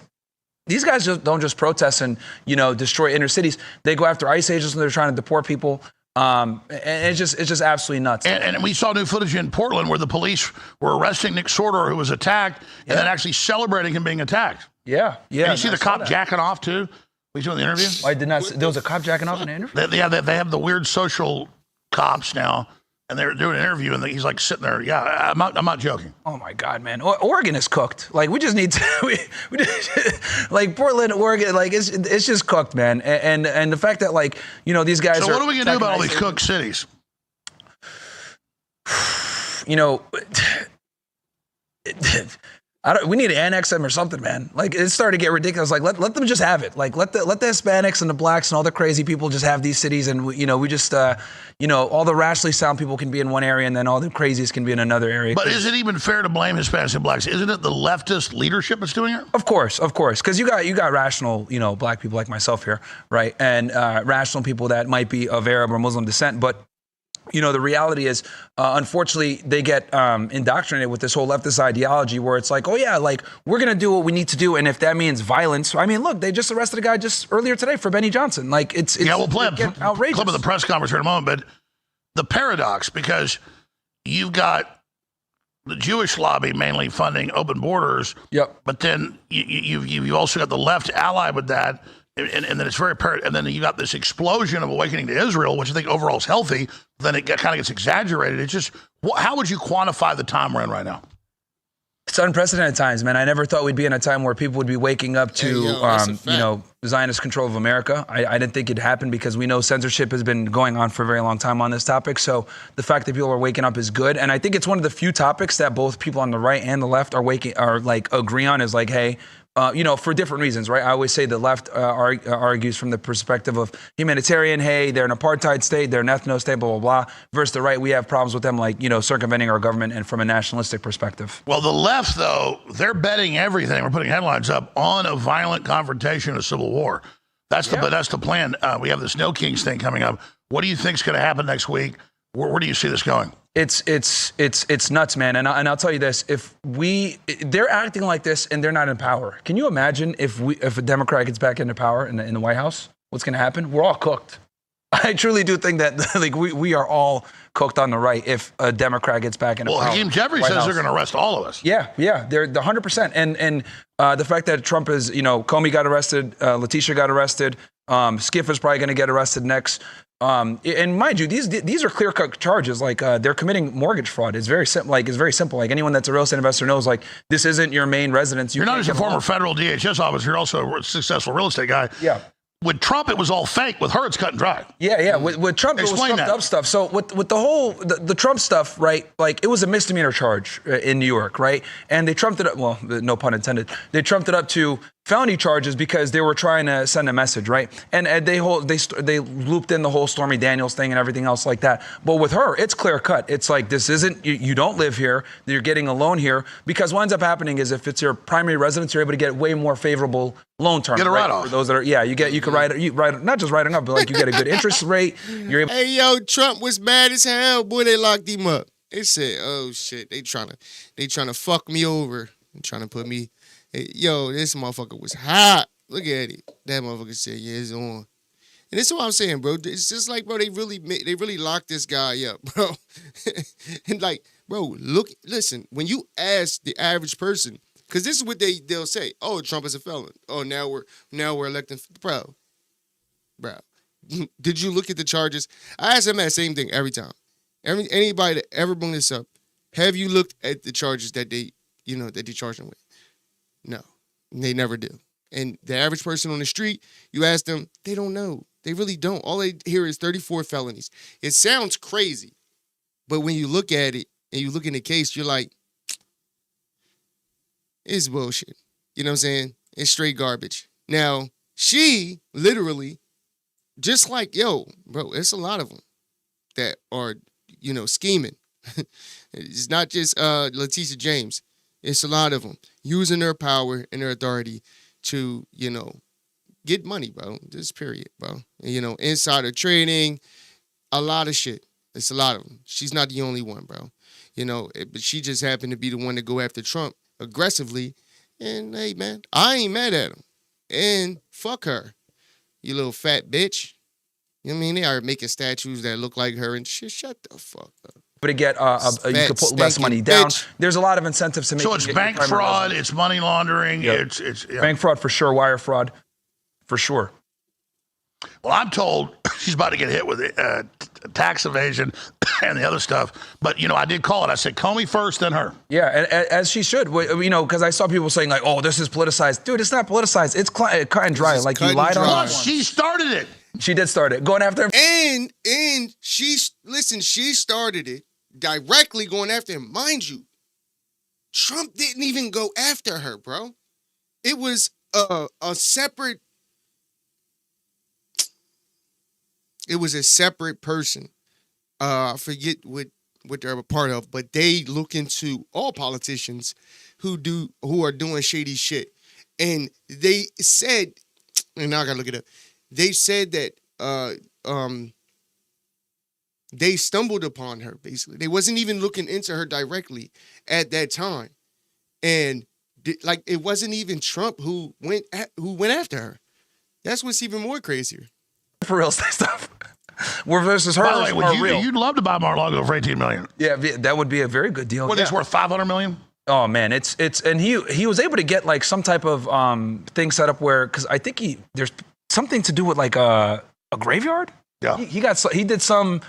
S7: these guys don't just protest and, destroy inner cities. They go after ICE agents when they're trying to deport people. And it's just absolutely nuts.
S6: And we saw new footage in Portland where the police were arresting Nick Sorter, who was attacked, and then actually celebrating him being attacked.
S7: Yeah.
S6: And you see the cop jacking off too? We doing the interview?
S7: I did not. There was a cop jacking off in the interview?
S6: They have the weird social cops now. And they're doing an interview, and he's sitting there. Yeah, I'm not joking.
S7: Oh my God, man! Oregon is cooked. We just need to. We just, Portland, Oregon, it's just cooked, man. And the fact that these guys.
S6: So what are we gonna do about all these cooked cities?
S7: you know, we need to annex them or something, man. Like, it started to get ridiculous. Like, let them just have it. Like, let the Hispanics and the blacks and all the crazy people just have these cities, and we just all the rationally sound people can be in one area, and then all the craziest can be in another area.
S6: But is it even fair to blame Hispanics and blacks? Isn't it the leftist leadership that's doing it?
S7: Of course, because you got rational, black people like myself here, right, and rational people that might be of Arab or Muslim descent, but. The reality is, unfortunately, they get indoctrinated with this whole leftist ideology where it's like, oh, yeah, like, we're going to do what we need to do. And if that means violence, I mean, look, they just arrested a guy just earlier today for Benny Johnson. Like, it's
S6: we'll play
S7: outrageous.
S6: Clip of the press conference here in a moment. But the paradox, because you've got the Jewish lobby mainly funding open borders.
S7: Yep.
S6: But then you've also got the left allied with that. And then it's very apparent. And then you got this explosion of awakening to Israel, which I think overall is healthy. Then it kind of gets exaggerated. It's just, how would you quantify the time we're in right now?
S7: It's unprecedented times, man. I never thought we'd be in a time where people would be waking up to, Zionist control of America. I didn't think it'd happen because we know censorship has been going on for a very long time on this topic. So the fact that people are waking up is good. And I think it's one of the few topics that both people on the right and the left are agree on is like, hey, for different reasons, right? I always say the left argues from the perspective of humanitarian, hey, they're an apartheid state, they're an ethno state, blah, blah, blah. Versus the right, we have problems with them like, circumventing our government and from a nationalistic perspective.
S6: Well, the left, though, they're betting everything. We're putting headlines up on a violent confrontation, a civil war. That's the plan. We have this No Kings thing coming up. What do you think is going to happen next week? Where do you see this going?
S7: It's nuts, man. And I'll tell you this: they're acting like this and they're not in power. Can you imagine if a Democrat gets back into power in the White House? What's going to happen? We're all cooked. I truly do think that we are all cooked on the right if a Democrat gets back into power.
S6: Well, Hakeem Jeffrey says they're going to arrest all of us.
S7: Yeah, they're 100%. And the fact that Trump is, Comey got arrested, Letitia got arrested, Skiff is probably going to get arrested next. And mind you, these are clear-cut charges. Like they're committing mortgage fraud. It's very simple. Like anyone that's a real estate investor knows. Like this isn't your main residence.
S6: You're not just a former federal DHS officer. You're also a successful real estate guy.
S7: Yeah.
S6: With Trump, it was all fake. With her, it's cut and dry.
S7: Yeah. With Trump, it was trumped up stuff. So with the whole the Trump stuff, right? Like it was a misdemeanor charge in New York, right? And they trumped it up. Well, no pun intended. They trumped it up to felony charges because they were trying to send a message, right? And they looped in the whole Stormy Daniels thing and everything else like that. But with her, it's clear cut. It's like this isn't you don't live here. You're getting a loan here because what ends up happening is if it's your primary residence, you're able to get way more favorable loan terms.
S6: Get a write-off.
S7: For those that are you can write not just writing up, but like you get a good interest rate. You're able.
S3: Hey, yo, Trump was mad as hell. Boy, they locked him up. They said, "Oh shit, they trying to fuck me over and trying to put me." Hey, yo, this motherfucker was hot. Look at it. That motherfucker said, "Yeah, it's on." And this is what I'm saying, bro. It's just like, bro, they really locked this guy up, bro. And like, bro, listen. When you ask the average person, because this is what they'll say. Oh, Trump is a felon. Oh, now we're electing, bro. Did you look at the charges? I ask them that same thing every time. Anybody that ever bring this up, have you looked at the charges that they charge them with? No, they never do. And the average person on the street, you ask them, they don't know. They really don't. All they hear is 34 felonies. It sounds crazy, but when you look at it and you look in the case, you're like, it's bullshit. You know what I'm saying? It's straight garbage. Now, she literally, just like, yo, bro, it's a lot of them that are, scheming. It's not just Letitia James. It's a lot of them using their power and their authority to, get money, bro. Just period, bro. Insider trading, a lot of shit. It's a lot of them. She's not the only one, bro. But she just happened to be the one to go after Trump aggressively. And, hey, man, I ain't mad at him. And fuck her, you little fat bitch. You know what I mean? They are making statues that look like her and shit. Shut the fuck up.
S7: But to get, you could put less money down.
S3: Bitch.
S7: There's a lot of incentives to make.
S6: So it's bank fraud, it's money laundering,
S7: Yep.
S6: it's
S7: bank fraud for sure, wire fraud for sure.
S6: Well, I'm told she's about to get hit with tax evasion and the other stuff. But, I did call it. I said, Comey first, then her.
S7: Yeah, as she should. Because I saw people saying like, oh, this is politicized. Dude, it's not politicized. It's cut and dry. Like you lied on
S6: Well, she started it.
S7: She did start it. Going after him.
S3: And she started it. directly going after him. Mind you, Trump didn't even go after her, bro. It was a separate. It was a separate person. I forget what they're a part of, but they look into all politicians who are doing shady shit. And they said, and now I gotta look it up. They said that they stumbled upon her, basically. They wasn't even looking into her directly at that time. And like, it wasn't even Trump who went after her. That's what's even more crazier.
S7: For real stuff. We're versus her.
S6: By the way,
S7: real.
S6: you'd love to buy Mar-a-Lago for $18 million.
S7: Yeah, that would be a very good deal.
S6: What, it's worth $500 million?
S7: Oh man, it's and he was able to get like some type of thing set up where, because I think there's something to do with like a graveyard.
S6: Yeah,
S7: he did some.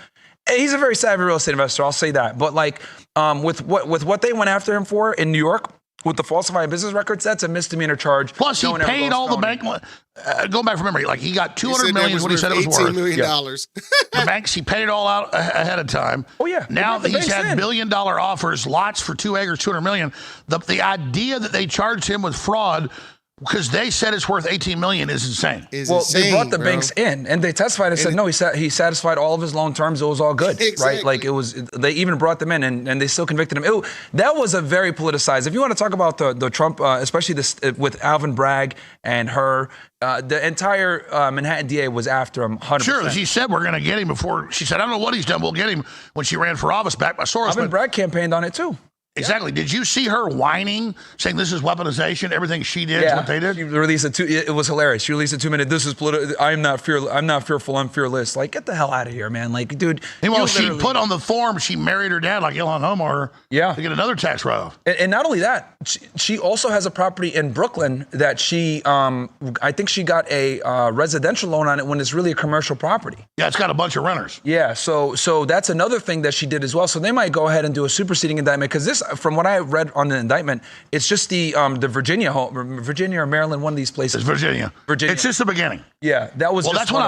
S7: He's a very savvy real estate investor. I'll say that. But like with what they went after him for in New York with the falsifying business records, that's a misdemeanor charge.
S6: Plus, he paid all the bank. Going back from memory, like he got $200 million is what he said it was worth.
S3: $18 million.
S6: The banks, he paid it all out ahead of time.
S7: Oh yeah.
S6: Now that he's had $1 billion offers, lots for 2 acres, $200 million. The idea that they charged him with fraud because they said it's worth $18 million is insane.
S7: They brought the banks in and they testified and said, no, he satisfied all of his loan terms. It was all good,
S3: exactly.
S7: Right? Like they even brought them in and they still convicted him. That was a very politicized. If you want to talk about the Trump, especially this with Alvin Bragg and her, the entire Manhattan DA was after him 100%.
S6: Sure, she said we're going to get him before. She said, I don't know what he's done. We'll get him when she ran for office back by Soros.
S7: Alvin Bragg campaigned on it too.
S6: Exactly. Yeah. Did you see her whining, saying this is weaponization? Everything she did is what they did.
S7: She released it was hilarious. She released a 2-minute. This is political. I'm not fearful. I'm fearless. Like, get the hell out of here, man. Like, dude.
S6: Well, she put on the form she married her dad, like Ilhan Omar.
S7: Yeah.
S6: To get another tax write-off.
S7: And not only that, she also has a property in Brooklyn that she, I think she got a residential loan on it when it's really a commercial property.
S6: Yeah, it's got a bunch of renters.
S7: Yeah. So that's another thing that she did as well. So they might go ahead and do a superseding indictment because this. From what I read on the indictment, it's just the Virginia or Maryland, one of these places.
S6: It's Virginia. It's just the beginning.
S7: Yeah, that was.
S6: Well, that's what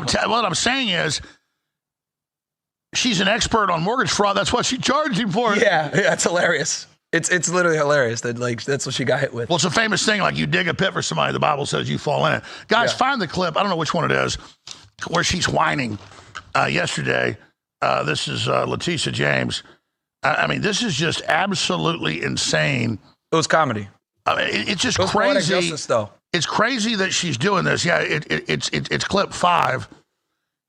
S6: I'm saying is, she's an expert on mortgage fraud. That's what she charged him for.
S7: Yeah, that's hilarious. It's literally hilarious that that's what she got hit with.
S6: Well, it's a famous thing, like you dig a pit for somebody, the Bible says you fall in it. Guys, find the clip. I don't know which one it is, where she's whining yesterday. This is Letitia James. I mean, this is just absolutely insane.
S7: It was comedy.
S6: It's just crazy.
S7: Justice, though.
S6: It's crazy that she's doing this. Yeah, it's clip 5.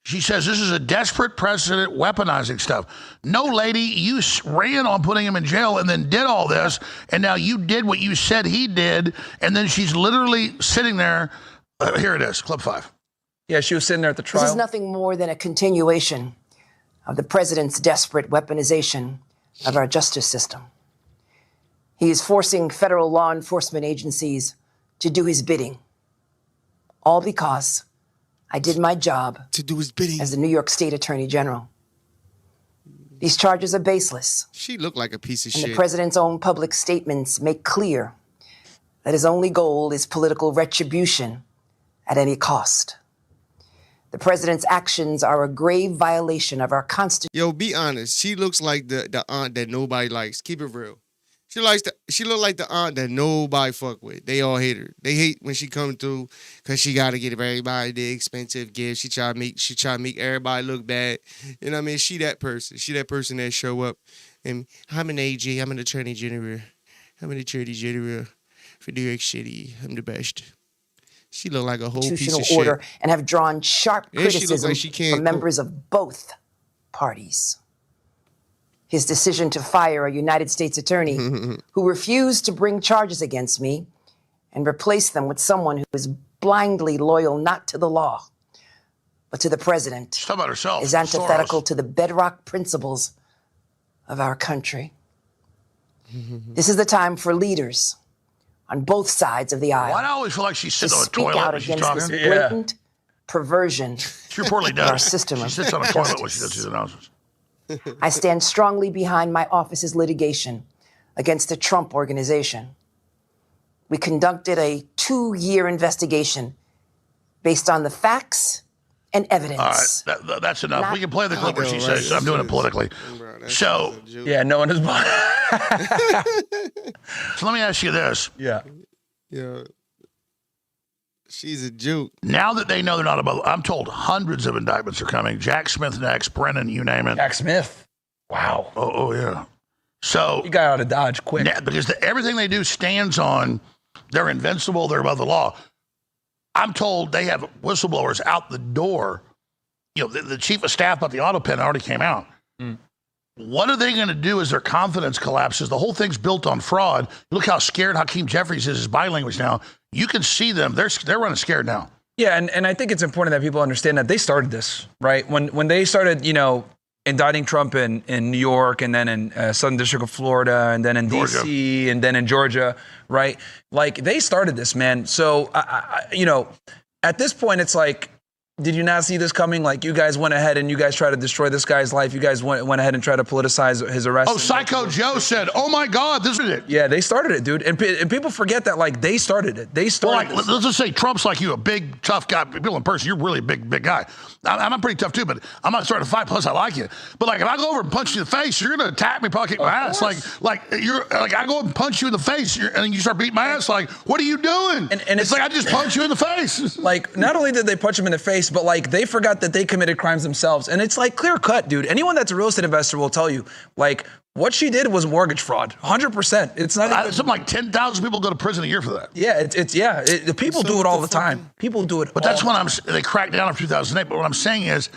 S6: She says this is a desperate precedent, weaponizing stuff. No, lady, you ran on putting him in jail and then did all this, and now you did what you said he did, and then she's literally sitting there. Here it is, clip 5.
S7: Yeah, she was sitting there at the trial.
S8: This is nothing more than a continuation of the president's desperate weaponization of our justice system. He is forcing federal law enforcement agencies to do his bidding, all because I did my job
S3: to do his bidding
S8: as the New York State Attorney General. These charges are baseless.
S3: She looked like a piece of shit.
S8: And the president's own public statements make clear that his only goal is political retribution at any cost. The president's actions are a grave violation of our Constitution.
S3: Yo, be honest. She looks like the aunt that nobody likes. Keep it real. She look like the aunt that nobody fuck with. They all hate her. They hate when she come through because she got to get everybody the expensive gifts. She try to make everybody look bad. You know what I mean? She that person. She that person that show up. And I'm an AG. I'm an attorney general. I'm an attorney general for New York City. I'm the best. She look like a whole piece of shit.
S8: Order and have drawn sharp criticism
S3: like
S8: from members of both parties. His decision to fire a United States attorney who refused to bring charges against me and replace them with someone who is blindly loyal not to the law, but to the president,
S6: She's talking about herself.
S8: is antithetical to the bedrock principles of our country. This is the time for leaders on both sides of the aisle.
S6: Why do I always feel like she's sitting on a
S8: speak
S6: toilet
S8: out
S6: when she's
S8: against
S6: talking?
S8: this blatant perversion
S6: She reportedly
S8: of our
S6: does.
S8: system
S6: She
S8: of
S6: sits on a toilet when
S8: justice.
S6: she does these announcements.
S8: I stand strongly behind my office's litigation against the Trump Organization. We conducted a 2-year investigation based on the facts and evidence.
S6: All right, that's enough.
S8: Not-
S6: We can play the clip where she
S3: right.
S6: says, I'm doing it politically.
S3: Bro,
S6: So,
S7: Yeah, no one is.
S6: so let me ask you this.
S7: Yeah.
S3: yeah, she's a joke.
S6: Now that they know they're not above, I'm told hundreds of indictments are coming. Jack Smith next, Brennan, you name it.
S7: Jack Smith. Wow.
S6: Oh yeah. So,
S7: He got out of Dodge quick.
S6: yeah, because everything they do stands on they're invincible, they're above the law. I'm told they have whistleblowers out the door. You know, the chief of staff about the auto pen already came out. What are they going to do as their confidence collapses? The whole thing's built on fraud. Look how scared Hakeem Jeffries is, his body language now. You can see them. They're running scared now.
S7: Yeah, and I think it's important that people understand that they started this, right? When they started, indicting Trump in New York and then in Southern District of Florida and then in
S6: Georgia.
S7: D.C. and then in Georgia, right? Like, they started this, man. So, at this point, it's like, did you not see this coming? Like, you guys went ahead and you guys tried to destroy this guy's life. You guys went ahead and tried to politicize his arrest.
S6: Oh, Psycho Joe said, oh my God, this is it.
S7: Yeah, they started it, dude. And people forget that, like, they started it. They
S6: Well,
S7: started
S6: like,
S7: this.
S6: let's just say Trump's like you, a big, tough guy. People in person, you're really a big guy. I'm pretty tough too, but I'm not starting to fight. Plus, I like you. But like, if I go over and punch you in the face, you're gonna attack me, probably kick my ass. Like you're like, I go and punch you in the face, and you start beating my ass. Like, what are you doing?
S7: And
S6: it's like I just punch you in the face.
S7: Like, not only did they punch him in the face, but like, they forgot that they committed crimes themselves. And it's like clear cut, dude. Anyone that's a real estate investor will tell you, like, what she did was mortgage fraud, 100%. It's not even,
S6: Something like 10,000 people go to prison a year for that.
S7: yeah, the people do it all the time. People do it.
S6: But that's when they cracked down in 2008. But what I'm saying is,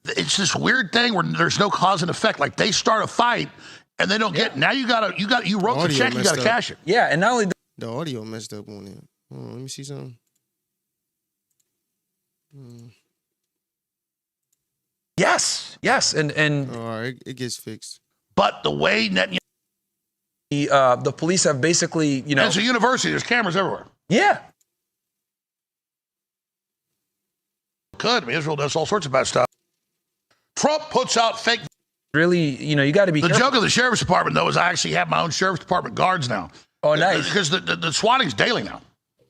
S6: it's this weird thing where there's no cause and effect. Like, they start a fight and they don't get. Now you wrote the check, you got to cash it.
S7: Yeah, and not only
S3: The audio messed up on it. Hold on, let me see something.
S7: yes, and
S3: All right, it gets fixed.
S6: But the way Netanyahu,
S7: the police have basically,
S6: it's a university. There's cameras everywhere.
S7: yeah.
S6: I mean, Israel does all sorts of bad stuff. Trump puts out fake.
S7: Really, you got to be
S6: The
S7: careful.
S6: joke of the sheriff's department, though, is I actually have my own sheriff's department guards now.
S7: Oh, nice.
S6: Because the swatting's daily now.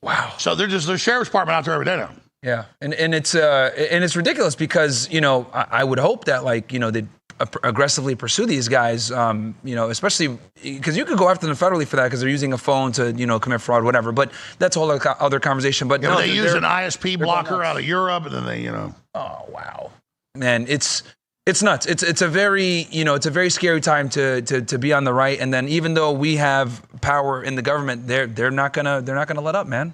S7: Wow.
S6: So there's sheriff's department out there every day now.
S7: Yeah, and it's ridiculous because I would hope that they'd aggressively pursue these guys, especially because you could go after them federally for that because they're using a phone to commit fraud, whatever. But that's a whole other conversation. But
S6: Yeah,
S7: no,
S6: but they use an ISP
S7: going
S6: blocker
S7: nuts.
S6: out of Europe, and then they
S7: Oh wow, man, it's nuts. It's a very it's a very scary time to be on the right. And then even though we have power in the government, they're not gonna let up, man.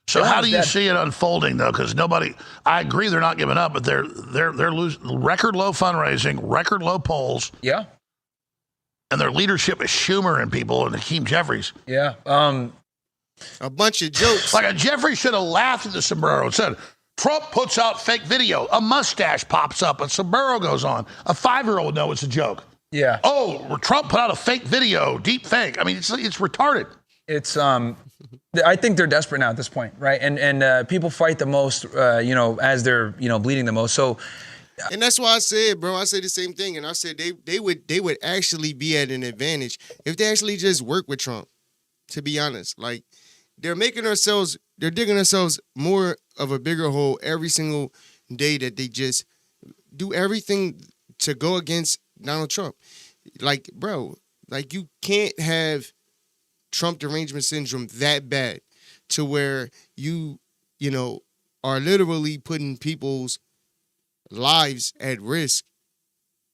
S6: So
S7: They're
S6: how
S7: almost
S6: do you
S7: dead.
S6: see it unfolding though? Because I agree they're not giving up, but they're losing record low fundraising, record low polls,
S7: Yeah,
S6: and their leadership is Schumer and people and Hakeem Jeffries.
S7: yeah.
S3: A bunch of jokes.
S6: Like Jeffrey should have laughed at the sombrero and said, Trump puts out fake video. A mustache pops up, a sombrero goes on. A 5-year-old would know it's a joke.
S7: Yeah.
S6: Oh, Trump put out a fake video, deep fake. I mean, it's retarded.
S7: It's I think they're desperate now at this point, right? And people fight the most, as they're bleeding the most. So,
S3: And that's why I said, bro, I said the same thing. And I said they would actually be at an advantage if they actually just work with Trump, to be honest. Like, they're digging themselves more of a bigger hole every single day that they just do everything to go against Donald Trump. Like, bro, like, you can't have Trump derangement syndrome that bad to where you are literally putting people's lives at risk,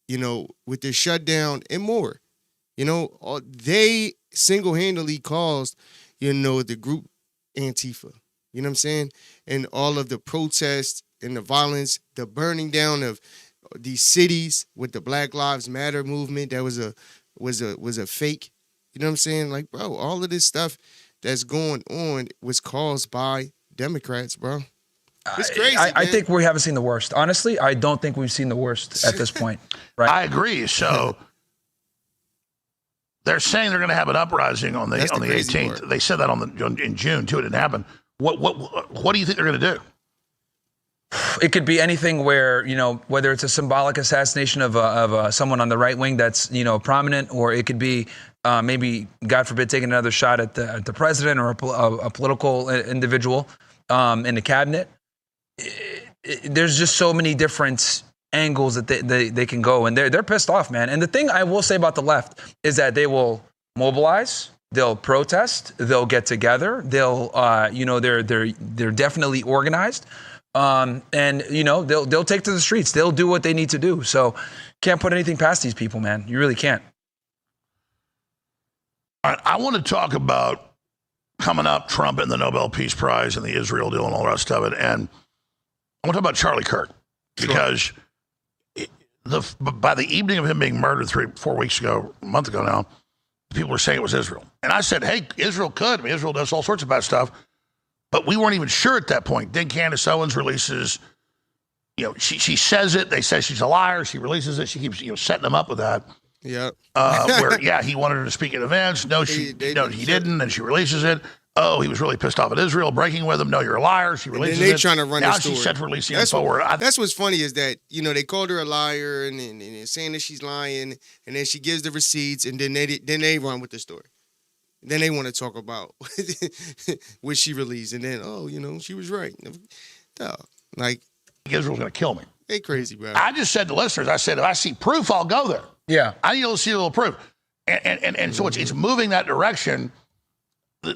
S3: with the shutdown and more. They single-handedly caused, the group Antifa, you know what I'm saying? And all of the protests and the violence, the burning down of these cities with the Black Lives Matter movement that was a fake. You know what I'm saying? Like, bro, all of this stuff that's going on was caused by Democrats, bro. It's crazy,
S7: I
S3: man.
S7: think we haven't seen the worst. Honestly, I don't think we've seen the worst at this point. Right?
S6: I agree. So they're saying they're going to have an uprising on the
S3: That's the crazy
S6: 18th.
S3: part.
S6: They said that in June too. It didn't happen. What do you think they're going to do?
S7: It could be anything where, whether it's a symbolic assassination of someone on the right wing that's, prominent, or it could be maybe, God forbid, taking another shot at the president or a political individual in the cabinet. there's just so many different angles that they can go, and they're pissed off, man. And the thing I will say about the left is that they will mobilize, they'll protest, they'll get together, they'll they're definitely organized, and they'll take to the streets, they'll do what they need to do. So can't put anything past these people, man. You really can't.
S6: All right, I want to talk about coming up, Trump and the Nobel Peace Prize and the Israel deal and all the rest of it, and I want to talk about Charlie Kirk because. By the evening of him being murdered 3-4 weeks ago, a month ago now, people were saying it was Israel. And I said, hey, Israel could. I mean, Israel does all sorts of bad stuff. But we weren't even sure at that point. Then Candace Owens releases, she says it. They say she's a liar. She releases it. She keeps, setting them up with that.
S3: Yeah.
S6: He wanted her to speak at events. No, he didn't. And she releases it. Oh, he was really pissed off at Israel, breaking with him. No, you're a liar. She releases it.
S3: And they trying to run
S6: now
S3: the story.
S6: She's set to releasing it forward.
S3: That's what's funny is that, they called her a liar and saying that she's lying, and then she gives the receipts, and then they run with the story. Then they want to talk about what she released, and then, she was right. No, like,
S6: Israel's going to kill me.
S3: They crazy, bro.
S6: I just said to listeners, I said, if I see proof, I'll go there.
S7: Yeah.
S6: I need to see a little proof. And so it's moving that direction.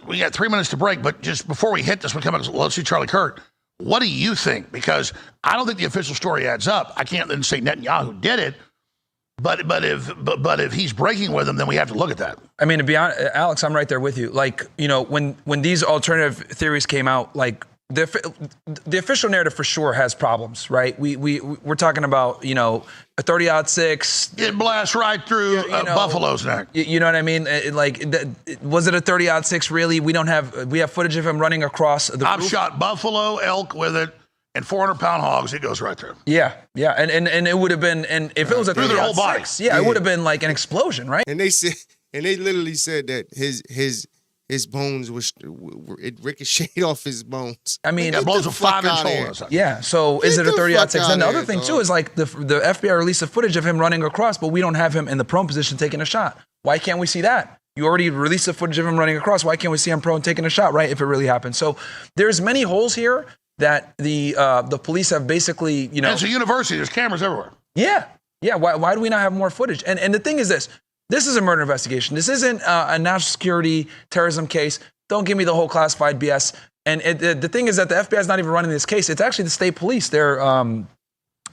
S6: We got 3 minutes to break, but just before we hit this, let's see Charlie Kirk. What do you think? Because I don't think the official story adds up. I can't then say Netanyahu did it, but if he's breaking with him, then we have to look at that.
S7: I mean, to be honest, Alex, I'm right there with you. Like, when these alternative theories came out, like the official narrative for sure has problems, right? We're talking about, a 30-06.
S6: It blasts right through Buffalo's neck.
S7: You know what I mean? Was it a 30-06 really? We have footage of him running across the
S6: I've
S7: roof.
S6: shot buffalo, elk with it, and 400-pound hogs. It goes right through.
S7: Yeah. And it would have been, and if it was a 30-06,
S6: their whole body.
S7: It would have been like an explosion, right?
S3: And they literally said that his bones it ricocheted off his bones.
S7: I mean,
S6: it blows a 5-inch hole.
S7: Yeah. So is it a 30-06? Then the other thing too is like the FBI released a footage of him running across, but we don't have him in the prone position taking a shot. Why can't we see that? You already released the footage of him running across. Why can't we see him prone taking a shot, right? If it really happened. So there's many holes here that the police have basically,
S6: And it's a university. There's cameras everywhere.
S7: Yeah. Why do we not have more footage? And the thing is this. This is a murder investigation. This isn't a national security terrorism case. Don't give me the whole classified BS. And the thing is that the FBI is not even running this case. It's actually the state police.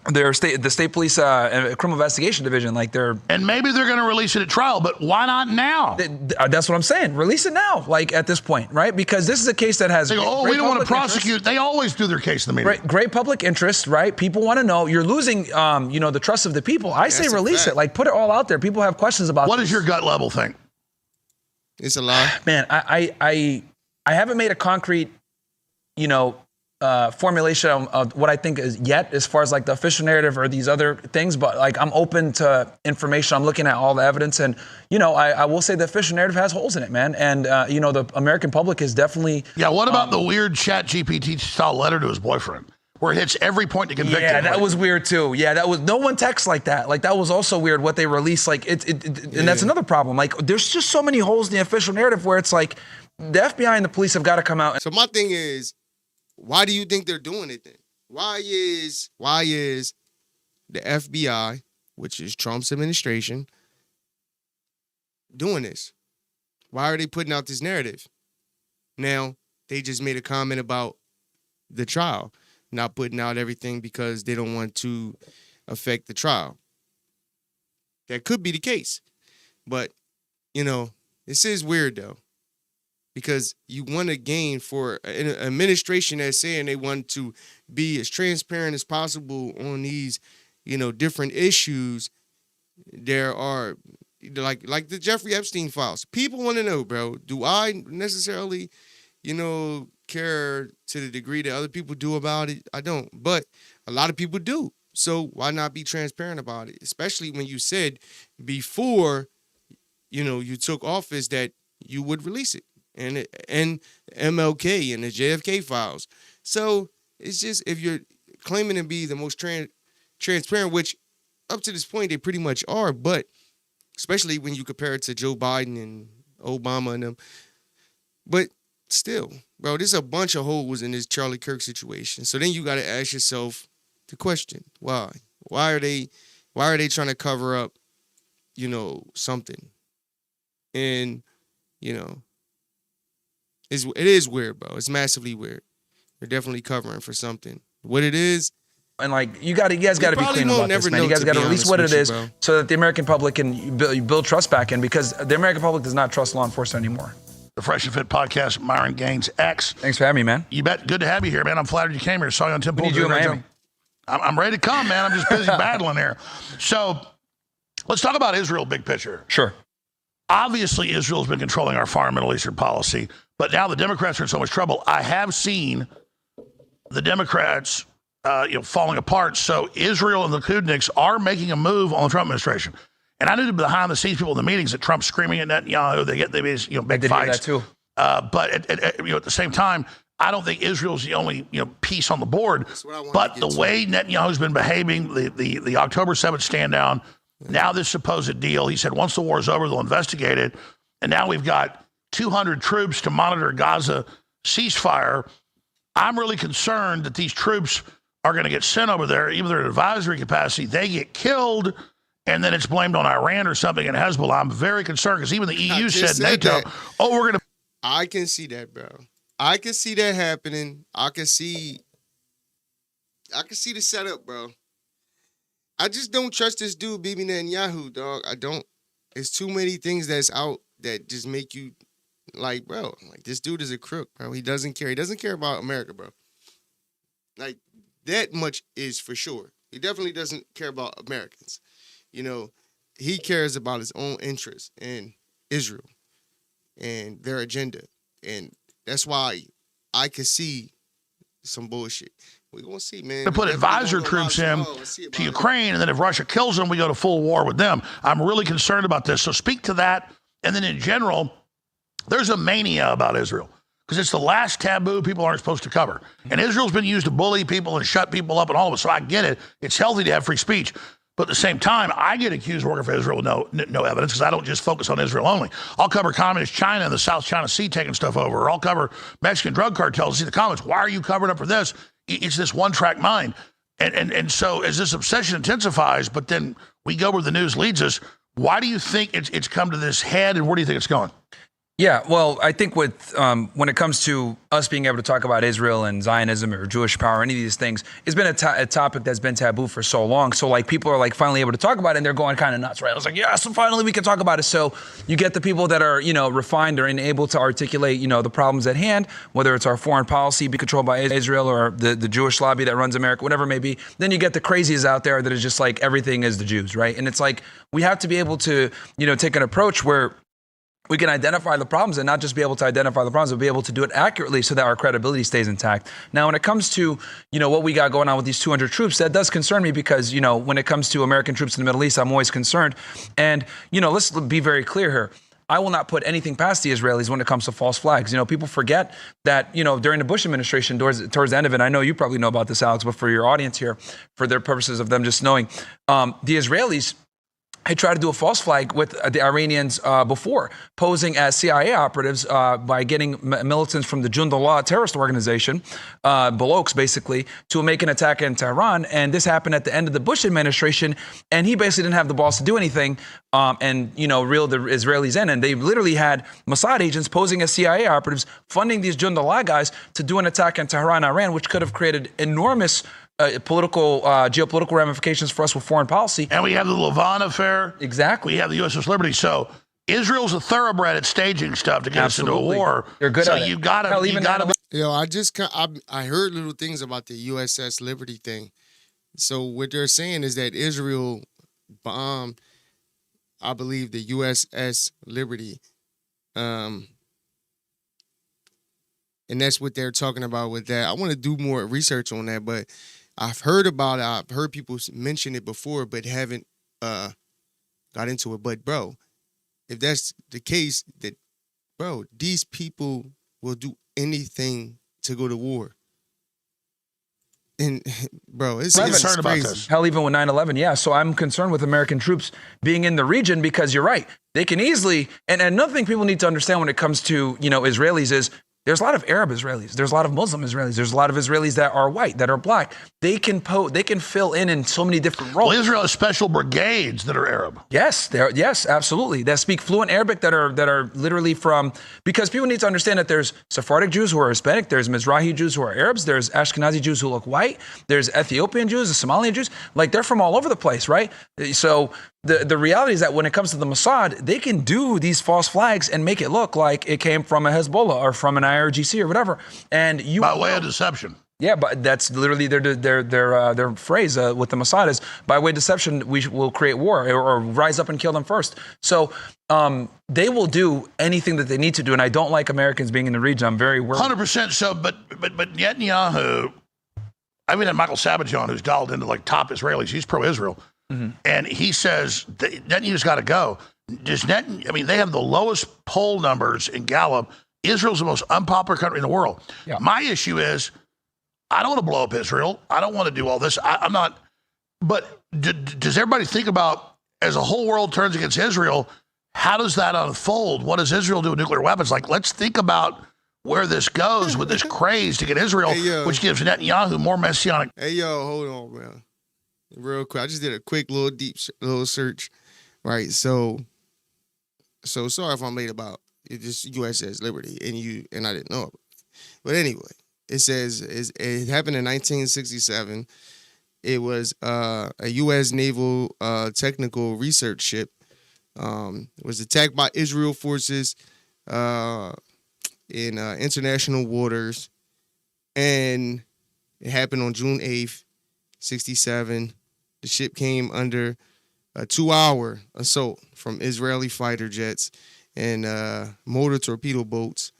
S7: The state police criminal investigation division.
S6: And maybe they're going to release it at trial, but why not now?
S7: That's what I'm saying. Release it now, at this point, right? Because this is a case that has.
S6: They go, we don't want to prosecute. Interest. They always do their case in the media.
S7: Great public interest, right? People want to know. You're losing, the trust of the people. I say release it. Put it all out there. People have questions about.
S6: What does your gut level think?
S3: It's a lie.
S7: Man, I haven't made a concrete, formulation of what I think is yet as far as the official narrative or these other things, but I'm open to information. I'm looking at all the evidence, and I will say the official narrative has holes in it, man. And the American public is definitely.
S6: Yeah. What about the weird ChatGPT style letter to his boyfriend where it hits every point to convict him?
S7: Yeah, that was weird too. Yeah, that was no one texts like that. That was also weird what they released. And that's another problem. There's just so many holes in the official narrative where it's the FBI and the police have got to come out.
S3: So my thing is, why do you think they're doing it then? Why is the FBI, which is Trump's administration, doing this? Why are they putting out this narrative? Now, they just made a comment about the trial, not putting out everything because they don't want to affect the trial. That could be the case. But, this is weird though. Because you want to gain for an administration that's saying they want to be as transparent as possible on these, different issues. There are like the Jeffrey Epstein files. People want to know, bro, do I necessarily, care to the degree that other people do about it? I don't. But a lot of people do. So why not be transparent about it? Especially when you said before, you took office that you would release it. And M.L.K. and the JFK files. So it's just, if you're claiming to be the most transparent, which up to this point they pretty much are, but especially when you compare it to Joe Biden and Obama and them. But still, bro, there's a bunch of holes in this Charlie Kirk situation. So then you got to ask yourself the question: why? Why are they trying to cover up, something? And it is weird, bro. It's massively weird. They're definitely covering for something. What it is.
S7: And you guys got to be clean about this, man. You guys got to release what it is so that the American public can build trust back in, because the American public does not trust law enforcement anymore.
S6: The Fresh and Fit podcast, Myron Gaines X.
S7: Thanks for having me, man.
S6: You bet. Good to have you here, man. I'm flattered you came here. Saw you on Temple.
S7: We need you in Miami.
S6: I'm ready to come, man. I'm just busy battling here. So let's talk about Israel, big picture.
S7: Sure.
S6: Obviously, Israel's been controlling our foreign Middle Eastern policy, but now the Democrats are in so much trouble. I have seen the Democrats falling apart. So Israel and the Kudniks are making a move on the Trump administration. And I knew the behind the scenes people in the meetings that Trump's screaming at Netanyahu. They get big fights.
S7: Hear that too.
S6: But at the same time, I don't think Israel's the only piece on the board. But the way Netanyahu's been behaving, the October 7th stand down, now this supposed deal, he said once the war is over, they'll investigate it. And now we've got 200 troops to monitor Gaza ceasefire. I'm really concerned that these troops are going to get sent over there, even though they're in advisory capacity, they get killed, and then it's blamed on Iran or something in Hezbollah. I'm very concerned because even the EU said NATO, we're going to.
S3: I can see that, bro. I can see that happening. I can see the setup, bro. I just don't trust this dude, Bibi Netanyahu, dog. I don't. There's too many things that's out that just make you bro, this dude is a crook, bro. He doesn't care. He doesn't care about America, bro. That much is for sure. He definitely doesn't care about Americans. He cares about his own interests in Israel and their agenda. And that's why I could see some bullshit. We're going to see, man.
S6: To put advisor troops in to Ukraine, and then if Russia kills them, we go to full war with them. I'm really concerned about this. So speak to that. And then in general, there's a mania about Israel, because it's the last taboo people aren't supposed to cover. And Israel's been used to bully people and shut people up and all of it. So I get it. It's healthy to have free speech. But at the same time, I get accused of working for Israel with no evidence, because I don't just focus on Israel only. I'll cover communist China and the South China Sea taking stuff over. Or I'll cover Mexican drug cartels. See the comments. Why are you covering up for this? It's this one-track mind. And so as this obsession intensifies, but then we go where the news leads us, why do you think it's come to this head, and where do you think it's going?
S7: Yeah, well, I think when it comes to us being able to talk about Israel and Zionism or Jewish power, any of these things, it's been a topic that's been taboo for so long. So people are finally able to talk about it, and they're going kind of nuts, right? I was yeah, so finally we can talk about it. So you get the people that are, refined or able to articulate, the problems at hand, whether it's our foreign policy be controlled by Israel or the Jewish lobby that runs America, whatever it may be. Then you get the crazies out there that is just everything is the Jews, right? And it's we have to be able to, take an approach where we can identify the problems, and not just be able to identify the problems, but be able to do it accurately so that our credibility stays intact. Now, when it comes to, what we got going on with these 200 troops, that does concern me because, when it comes to American troops in the Middle East, I'm always concerned. And, let's be very clear here. I will not put anything past the Israelis when it comes to false flags. People forget that, during the Bush administration, towards the end of it, I know you probably know about this, Alex, but for your audience here, for their purposes of them just knowing, the Israelis had tried to do a false flag with the Iranians before, posing as CIA operatives by getting militants from the N.G.L.A terrorist organization, Bolokes basically, to make an attack in Tehran. And this happened at the end of the Bush administration, and he basically didn't have the balls to do anything and reel the Israelis in. And they literally had Mossad agents posing as CIA operatives, funding these N.G.L.A guys to do an attack in Tehran, Iran, which could have created enormous geopolitical ramifications for us with foreign policy.
S6: And we have the Levant affair.
S7: Exactly.
S6: We have the USS Liberty. So Israel's a thoroughbred at staging stuff to get us into a war.
S7: They're good at it.
S6: So you got to.
S3: I heard little things about the USS Liberty thing. So what they're saying is that Israel bombed, I believe, the USS Liberty. And that's what they're talking about with that. I want to do more research on that, but I've heard about it. I've heard people mention it before, but haven't got into it. But, bro, if that's the case, these people will do anything to go to war. And, bro, it's
S6: concerned about
S3: crazy.
S6: this.
S7: Hell, even with 9/11, yeah. So I'm concerned with American troops being in the region because you're right. They can easily, and another thing people need to understand when it comes to, Israelis is There's a lot of Arab Israelis. There's a lot of Muslim Israelis. There's a lot of Israelis that are white, that are black. They can fill in so many different roles.
S6: Well, Israel has special brigades that are Arab.
S7: Yes, yes, absolutely. That speak fluent Arabic, that are literally from, because people need to understand that there's Sephardic Jews who are Hispanic, there's Mizrahi Jews who are Arabs, there's Ashkenazi Jews who look white, there's Ethiopian Jews, the Somalian Jews, like they're from all over the place, right? So the reality is that when it comes to the Mossad, they can do these false flags and make it look like it came from a Hezbollah or from an IRGC or whatever. And you
S6: by way of deception.
S7: Yeah, but that's literally their phrase with the Mossad is, by way of deception, we will create war or rise up and kill them first. So they will do anything that they need to do, and I don't like Americans being in the region. I'm very worried.
S6: 100% so, but Netanyahu, I mean, had Michael Savage on, who's dialed into like top Israelis. He's pro-Israel. And he says Netanyahu's got to go. They have the lowest poll numbers in Gallup. Israel's the most unpopular country in the world. Yeah. My issue is, I don't want to blow up Israel. I don't want to do all this. I'm not. But does everybody think about, as the whole world turns against Israel, how does that unfold? What does Israel do with nuclear weapons? Like, let's think about where this goes with this craze to get Israel, which gives Netanyahu more messianic.
S3: Hey, yo, hold on, man. Real quick. I just did a quick little search. Right. So sorry if I'm late about it. Just USS Liberty and I didn't know it. But anyway, it says it happened in 1967. It was a U.S. naval technical research ship. It was attacked by Israel forces in international waters, and it happened on June 8th, 1967. The ship came under a 2-hour assault from Israeli fighter jets and motor torpedo boats.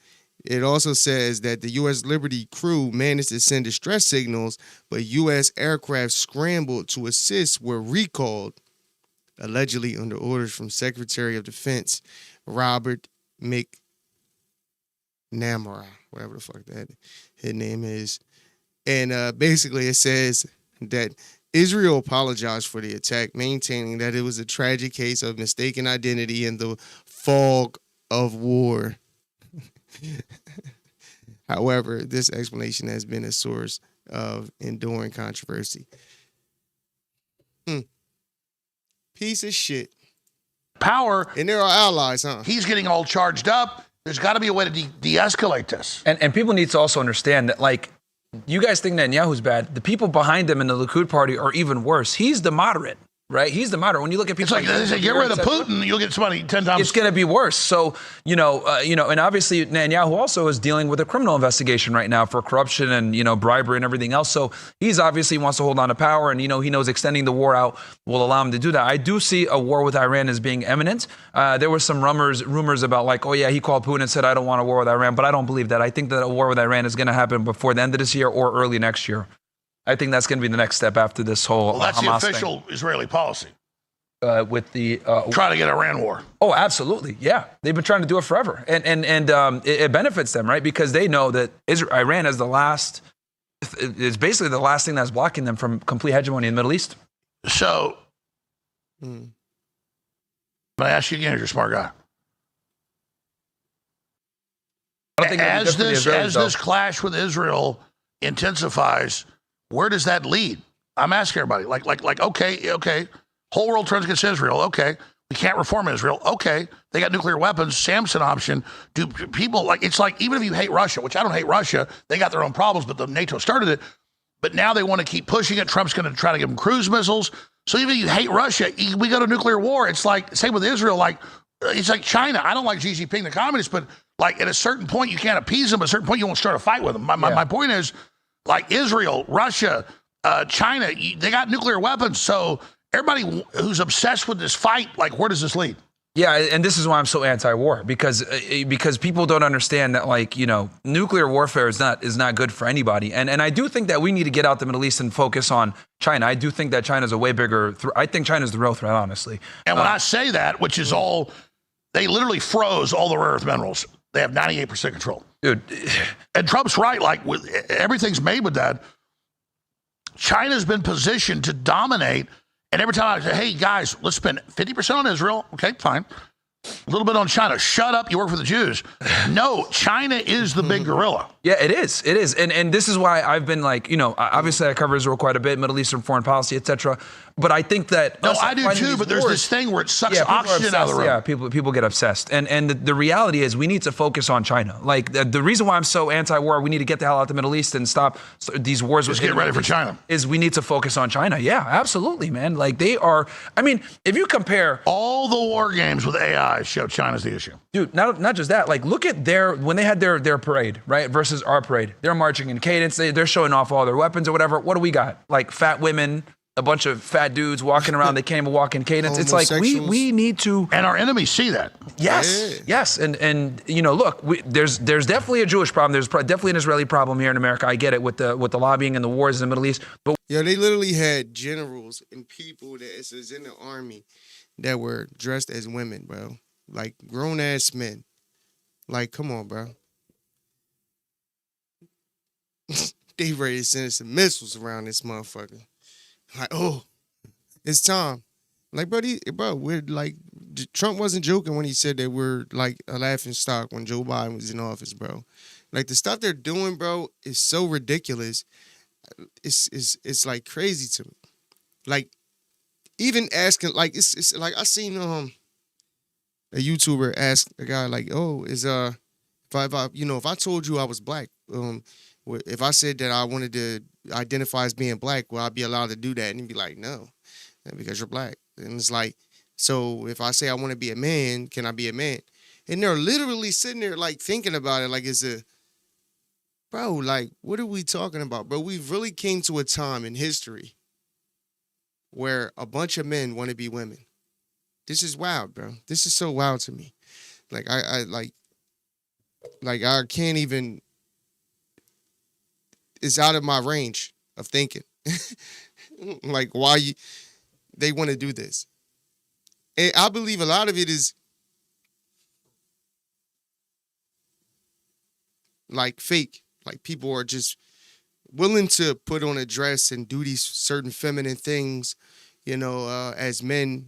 S3: It also says that the U.S. Liberty crew managed to send distress signals, but U.S. aircraft scrambled to assist were recalled, allegedly under orders from Secretary of Defense Robert McNamara, whatever the fuck that his name is. And basically it says that Israel apologized for the attack, maintaining that it was a tragic case of mistaken identity in the fog of war. However, this explanation has been a source of enduring controversy. Piece of shit.
S6: Power.
S3: And they're our allies, huh?
S6: He's getting all charged up. There's got to be a way to de-escalate this.
S7: And people need to also understand that, like, you guys think Netanyahu's bad. The people behind him in the Likud party are even worse. He's the moderate, right? He's the moderate. When you look at people,
S6: it's like they say, get rid of Putin, you'll get somebody 10 times.
S7: It's going to be worse. So, and obviously Netanyahu also is dealing with a criminal investigation right now for corruption and, bribery and everything else. So he's obviously wants to hold on to power, and, he knows extending the war out will allow him to do that. I do see a war with Iran as being imminent. There were some rumors about like, oh yeah, he called Putin and said, I don't want a war with Iran, but I don't believe that. I think that a war with Iran is going to happen before the end of this year or early next year. I think that's going to be the next step after this whole
S6: that's
S7: Hamas
S6: the official
S7: thing.
S6: Israeli policy.
S7: With the
S6: try to get Iran war.
S7: Oh, absolutely, yeah. They've been trying to do it forever, and it benefits them, right? Because they know that Iran is is basically the last thing that's blocking them from complete hegemony in the Middle East.
S6: So, but I ask you again, you're a smart guy.
S7: I don't think
S6: as this clash with Israel intensifies, where does that lead? I'm asking everybody. Like, okay. Whole world turns against Israel. Okay. We can't reform Israel. Okay. They got nuclear weapons. Samson option. Do people it's like, even if you hate Russia, which I don't hate Russia, they got their own problems, but the NATO started it. But now they want to keep pushing it. Trump's going to try to give them cruise missiles. So even if you hate Russia, we go to nuclear war. It's like, same with Israel. It's like China. I don't like Xi Jinping, the communists, but like at a certain point, you can't appease them. At a certain point, you won't start a fight with them. My point is, like Israel, Russia, China, they got nuclear weapons. So everybody who's obsessed with this fight, like, where does this lead?
S7: Yeah, and this is why I'm so anti-war, because people don't understand that, like, nuclear warfare is not good for anybody. And I do think that we need to get out the Middle East and focus on China. I do think that China's a way bigger I think China's the real threat, honestly. And
S6: when I say that, which is they literally froze all the rare earth minerals. They have 98% control.
S7: Dude.
S6: And Trump's right, like, everything's made with that. China's been positioned to dominate. And every time I say, hey, guys, let's spend 50% on Israel. Okay, fine. A little bit on China. Shut up, you work for the Jews. No, China is the big gorilla.
S7: Yeah, it is. It is. And this is why I've been like, obviously I cover Israel quite a bit, Middle Eastern foreign policy, etc. But I think that
S6: no, I do too. But there's this thing where it sucks oxygen out of the room.
S7: Yeah, people get obsessed, and the reality is we need to focus on China. Like the reason why I'm so anti-war, we need to get the hell out of the Middle East and stop these wars.
S6: Just get ready for China.
S7: Is we need to focus on China. Yeah, absolutely, man. Like they are. I mean, if you compare
S6: all the war games with AI, show China's the issue,
S7: dude. Not just that. Like look at when they had their parade, right, versus our parade. They're marching in cadence. They're showing off all their weapons or whatever. What do we got? Like fat women. A bunch of fat dudes walking around. They can't even walk in cadence. It's like we need to,
S6: and our enemies see that.
S7: Yes, and look, there's definitely a Jewish problem. There's definitely an Israeli problem here in America. I get it with the lobbying and the wars in the Middle East. But
S3: yeah, they literally had generals and people that is in the army that were dressed as women, bro. Like grown ass men. Like, come on, bro. They ready to send some missiles around this motherfucker. Like, oh, it's time. Like, bro, we're like, Trump wasn't joking when he said that we're like a laughing stock when Joe Biden was in office, bro. Like the stuff they're doing, bro, is so ridiculous. It's like crazy to me. Like, even asking, like, it's like I seen a YouTuber ask a guy like, oh, is if I told you I was black, if I said that I wanted to identify as being black, will I be allowed to do that? And he'd be like, no, because you're black. And it's like, so if I say I want to be a man, can I be a man? And they're literally sitting there like thinking about it like bro, like, what are we talking about, bro? We really came to a time in history where a bunch of men want to be women. This is wild, bro. This is so wild to me. Like, I can't even, it's out of my range of thinking. Like, why they want to do this. And I believe a lot of it is like fake. Like people are just willing to put on a dress and do these certain feminine things, as men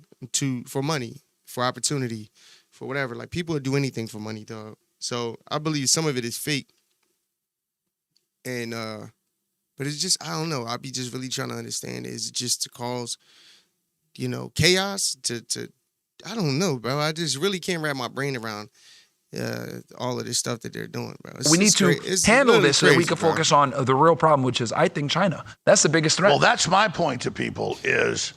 S3: for money, for opportunity, for whatever. Like people will do anything for money, dog. So I believe some of it is fake. And but it's just, I don't know. I'll be just really trying to understand. Is it just to cause, chaos? To I don't know, bro. I just really can't wrap my brain around all of this stuff that they're doing, bro.
S7: We need to handle this so that we can focus on the real problem, which is, I think, China. That's the biggest threat.
S6: Well, that's my point to people is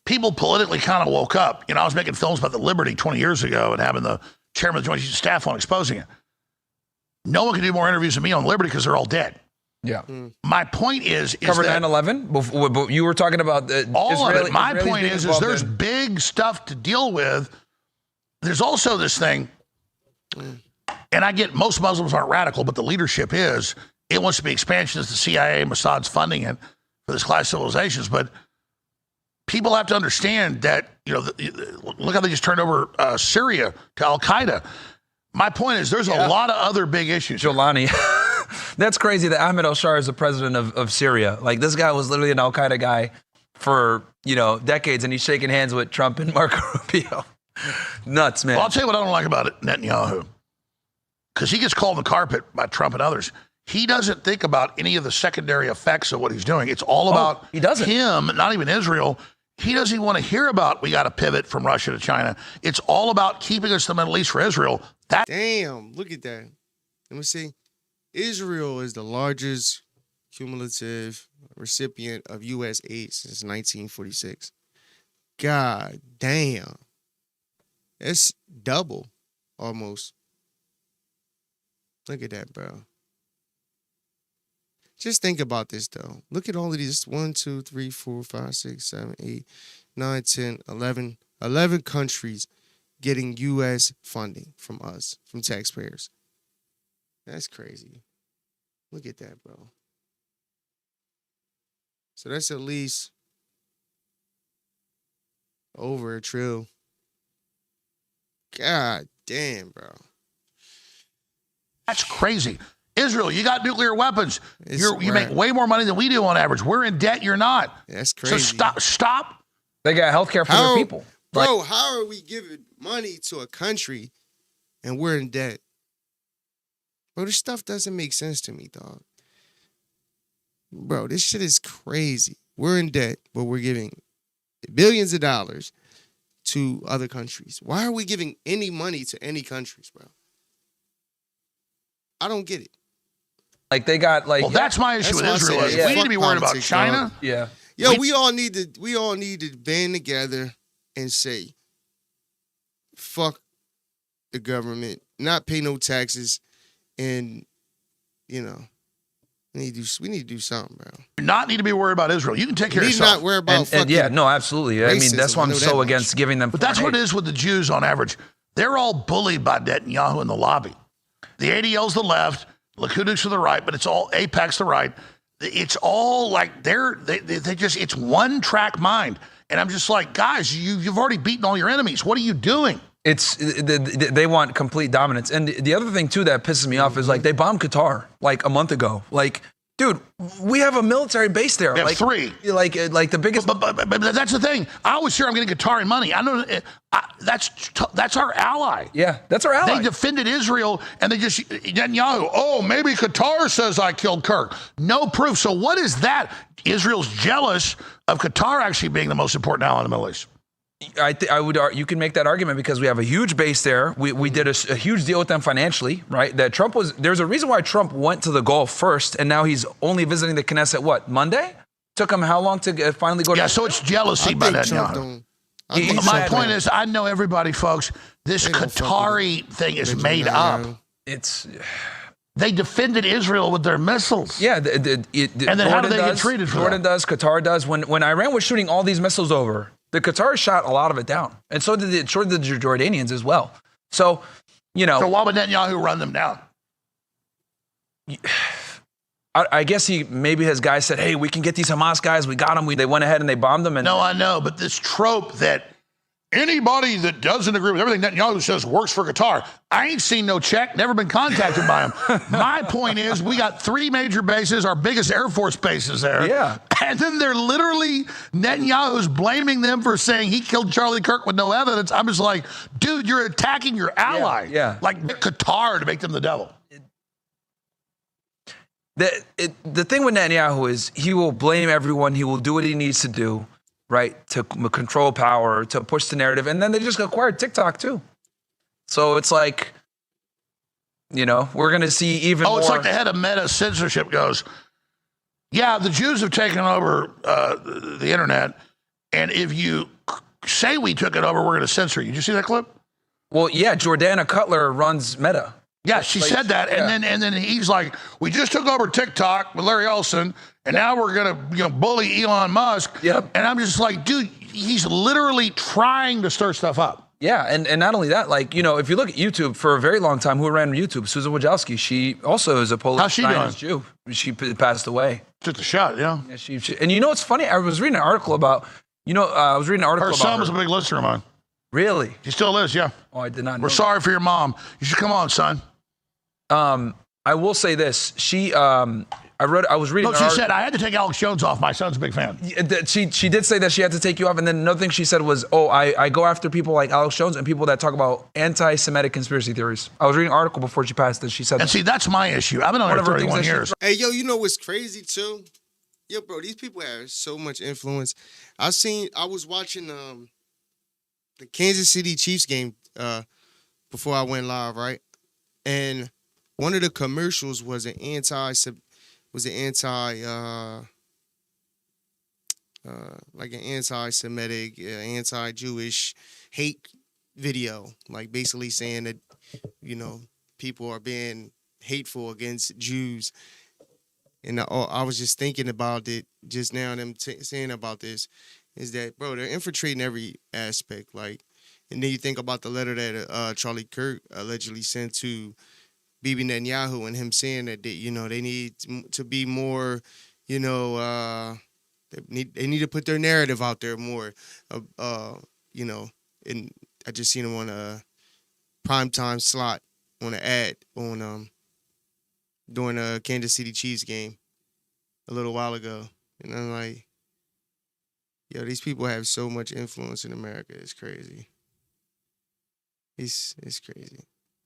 S6: people politically kind of woke up. I was making films about the Liberty 20 years ago and having the chairman of the Joint Chiefs of Staff on exposing it. No one can do more interviews than me on Liberty because they're all dead.
S7: Yeah.
S6: My point is
S7: cover
S6: that
S7: 9/11. You were talking about
S6: all
S7: Israeli,
S6: of it. My point is there's big stuff to deal with. There's also this thing, and I get most Muslims aren't radical, but the leadership is. It wants to be expansionist. The CIA, Mossad's funding it for this class of civilizations, but people have to understand that look how they just turned over Syria to Al Qaeda. My point is there's a lot of other big issues.
S7: Jolani. That's crazy that Ahmed al-Shar is the president of Syria. Like, this guy was literally an al-Qaeda guy for, decades, and he's shaking hands with Trump and Marco Rubio. Nuts, man.
S6: Well, I'll tell you what I don't like about it, Netanyahu. Because he gets called in the carpet by Trump and others. He doesn't think about any of the secondary effects of what he's doing. It's all about him, not even Israel. He doesn't even want to hear about we got to pivot from Russia to China. It's all about keeping us in the Middle East for Israel.
S3: Damn, look at that. Let me see. Israel is the largest cumulative recipient of U.S. aid since 1946. God damn. That's double, almost. Look at that, bro. Just think about this, though. Look at all of these. 1, 2, 3, 4, 5, 6, 7, 8, 9, 10, 11. 11 countries getting U.S. funding from us, from taxpayers. That's crazy. Look at that, bro. So that's at least over $1 trillion. God damn, bro.
S6: That's crazy. Israel, you got nuclear weapons. You make way more money than we do on average. We're in debt. You're not.
S3: That's crazy.
S6: So stop.
S7: They got health care for their people.
S3: Bro, how are we giving money to a country and we're in debt? Bro, this stuff doesn't make sense to me, dog. Bro, this shit is crazy. We're in debt, but we're giving billions of dollars to other countries. Why are we giving any money to any countries, bro? I don't get it.
S7: Like they got like.
S6: Well, that's my issue with
S3: That's why I
S6: Israel.
S3: said,
S6: Is we
S3: fuck
S6: need to be worried about
S3: politics,
S6: China.
S3: dog.
S7: Yeah.
S3: Yo, we all need to band together and say, fuck the government, not pay no taxes, and we need to do something, bro.
S6: You not need to be worried about Israel. You can take care of
S3: We need
S6: yourself.
S3: not worry about
S7: And
S3: fucking.
S7: yeah, no, absolutely. I mean, that's
S3: racism.
S7: why
S3: I
S7: I'm
S3: know that
S7: so
S3: much.
S7: against giving them.
S6: But that's
S7: foreign
S6: what it
S7: aid.
S6: is with the Jews on average. They're all bullied by Netanyahu in the lobby. The ADL's the left, Likudik's to the right, but it's all AIPAC's the right. It's all like they just, it's one track mind. And I'm just like, guys, you've already beaten all your enemies. What are you doing?
S7: It's they want complete dominance. And the other thing too that pisses me off is like they bombed Qatar like a month ago. Like, dude, we have a military base there.
S6: We have
S7: like
S6: 3.
S7: Like the biggest.
S6: But that's the thing. I always hear I'm getting Qatari money. I know that's our ally.
S7: Yeah, that's our ally.
S6: They defended Israel, and they just Netanyahu. Oh, maybe Qatar says I killed Kirk. No proof. So what is that? Israel's jealous of Qatar actually being the most important ally in the Middle East.
S7: I would you can make that argument because we have a huge base there. We did a huge deal with them financially, right? That there's a reason why Trump went to the Gulf first, and now he's only visiting the Knesset. What, Monday? Took him how long to finally go?
S6: Yeah,
S7: to
S6: so it's jealousy by Netanyahu. My point is, I know everybody, folks. This Qatari thing is made up.
S7: It's.
S6: They defended Israel with their missiles.
S7: Yeah,
S6: and then how do they get treated for
S7: Jordan
S6: that?
S7: does, Qatar does. When Iran was shooting all these missiles over, the Qatars shot a lot of it down, and so did the Jordanians as well. So,
S6: So why would Netanyahu run them down?
S7: I guess maybe his guys said, "Hey, we can get these Hamas guys. We got them." They went ahead and they bombed them. And
S6: No, I know, but this trope that anybody that doesn't agree with everything Netanyahu says works for Qatar. I ain't seen no check, never been contacted by him. My point is, we got 3 major bases, our biggest Air Force bases there.
S7: Yeah.
S6: And then they're literally, Netanyahu's blaming them for saying he killed Charlie Kirk with no evidence. I'm just like, dude, you're attacking your ally.
S7: Yeah.
S6: Like Qatar to make them the devil.
S7: The thing with Netanyahu is he will blame everyone. He will do what he needs to do, right, to control power, to push the narrative. And then they just acquired TikTok too. So it's like, we're going to see even more.
S6: Oh, it's like the head of Meta censorship goes, yeah, the Jews have taken over the internet. And if you say we took it over, we're going to censor you. Did you see that clip?
S7: Well, yeah, Jordana Cutler runs Meta.
S6: Yeah, she said that, and then he's like, "We just took over TikTok with Larry Ellison, and now we're gonna bully Elon Musk."
S7: Yep.
S6: And I'm just like, dude, he's literally trying to stir stuff up.
S7: Yeah, and not only that, if you look at YouTube for a very long time, who ran YouTube? Susan Wojcicki. She also is a Polish
S6: How's she
S7: Zionist Jew. She passed away.
S6: Took the shot, yeah.
S7: Yeah, she and it's funny. I was reading an article about.
S6: Her son was a big listener of mine.
S7: Really?
S6: He still is, yeah.
S7: Oh, I did not know.
S6: We're sorry for your mom. You should come on, son.
S7: I will say this. I was reading.
S6: Look, she said, I had to take Alex Jones off. My son's a big fan.
S7: She did say that she had to take you off. And then another thing she said was, I go after people like Alex Jones and people that talk about anti-Semitic conspiracy theories. I was reading an article before she passed that she said.
S6: And see, that's my issue. I've been on there 31 years.
S3: Hey, yo, you know what's crazy too? Yo, bro, these people have so much influence. I was watching the Kansas City Chiefs game before I went live, right? And one of the commercials was an anti-Semitic anti-Jewish hate video, like basically saying that people are being hateful against Jews. And I was just thinking about it just now. Them saying about this is that, bro, they're infiltrating every aspect. Like, and then you think about the letter that Charlie Kirk allegedly sent to Bibi Netanyahu and him saying that they need to be more, they need to put their narrative out there more, and I just seen him on a primetime slot on an ad on during a Kansas City Chiefs game a little while ago, and I'm like, Yo, these people have so much influence in America. It's crazy. It's crazy.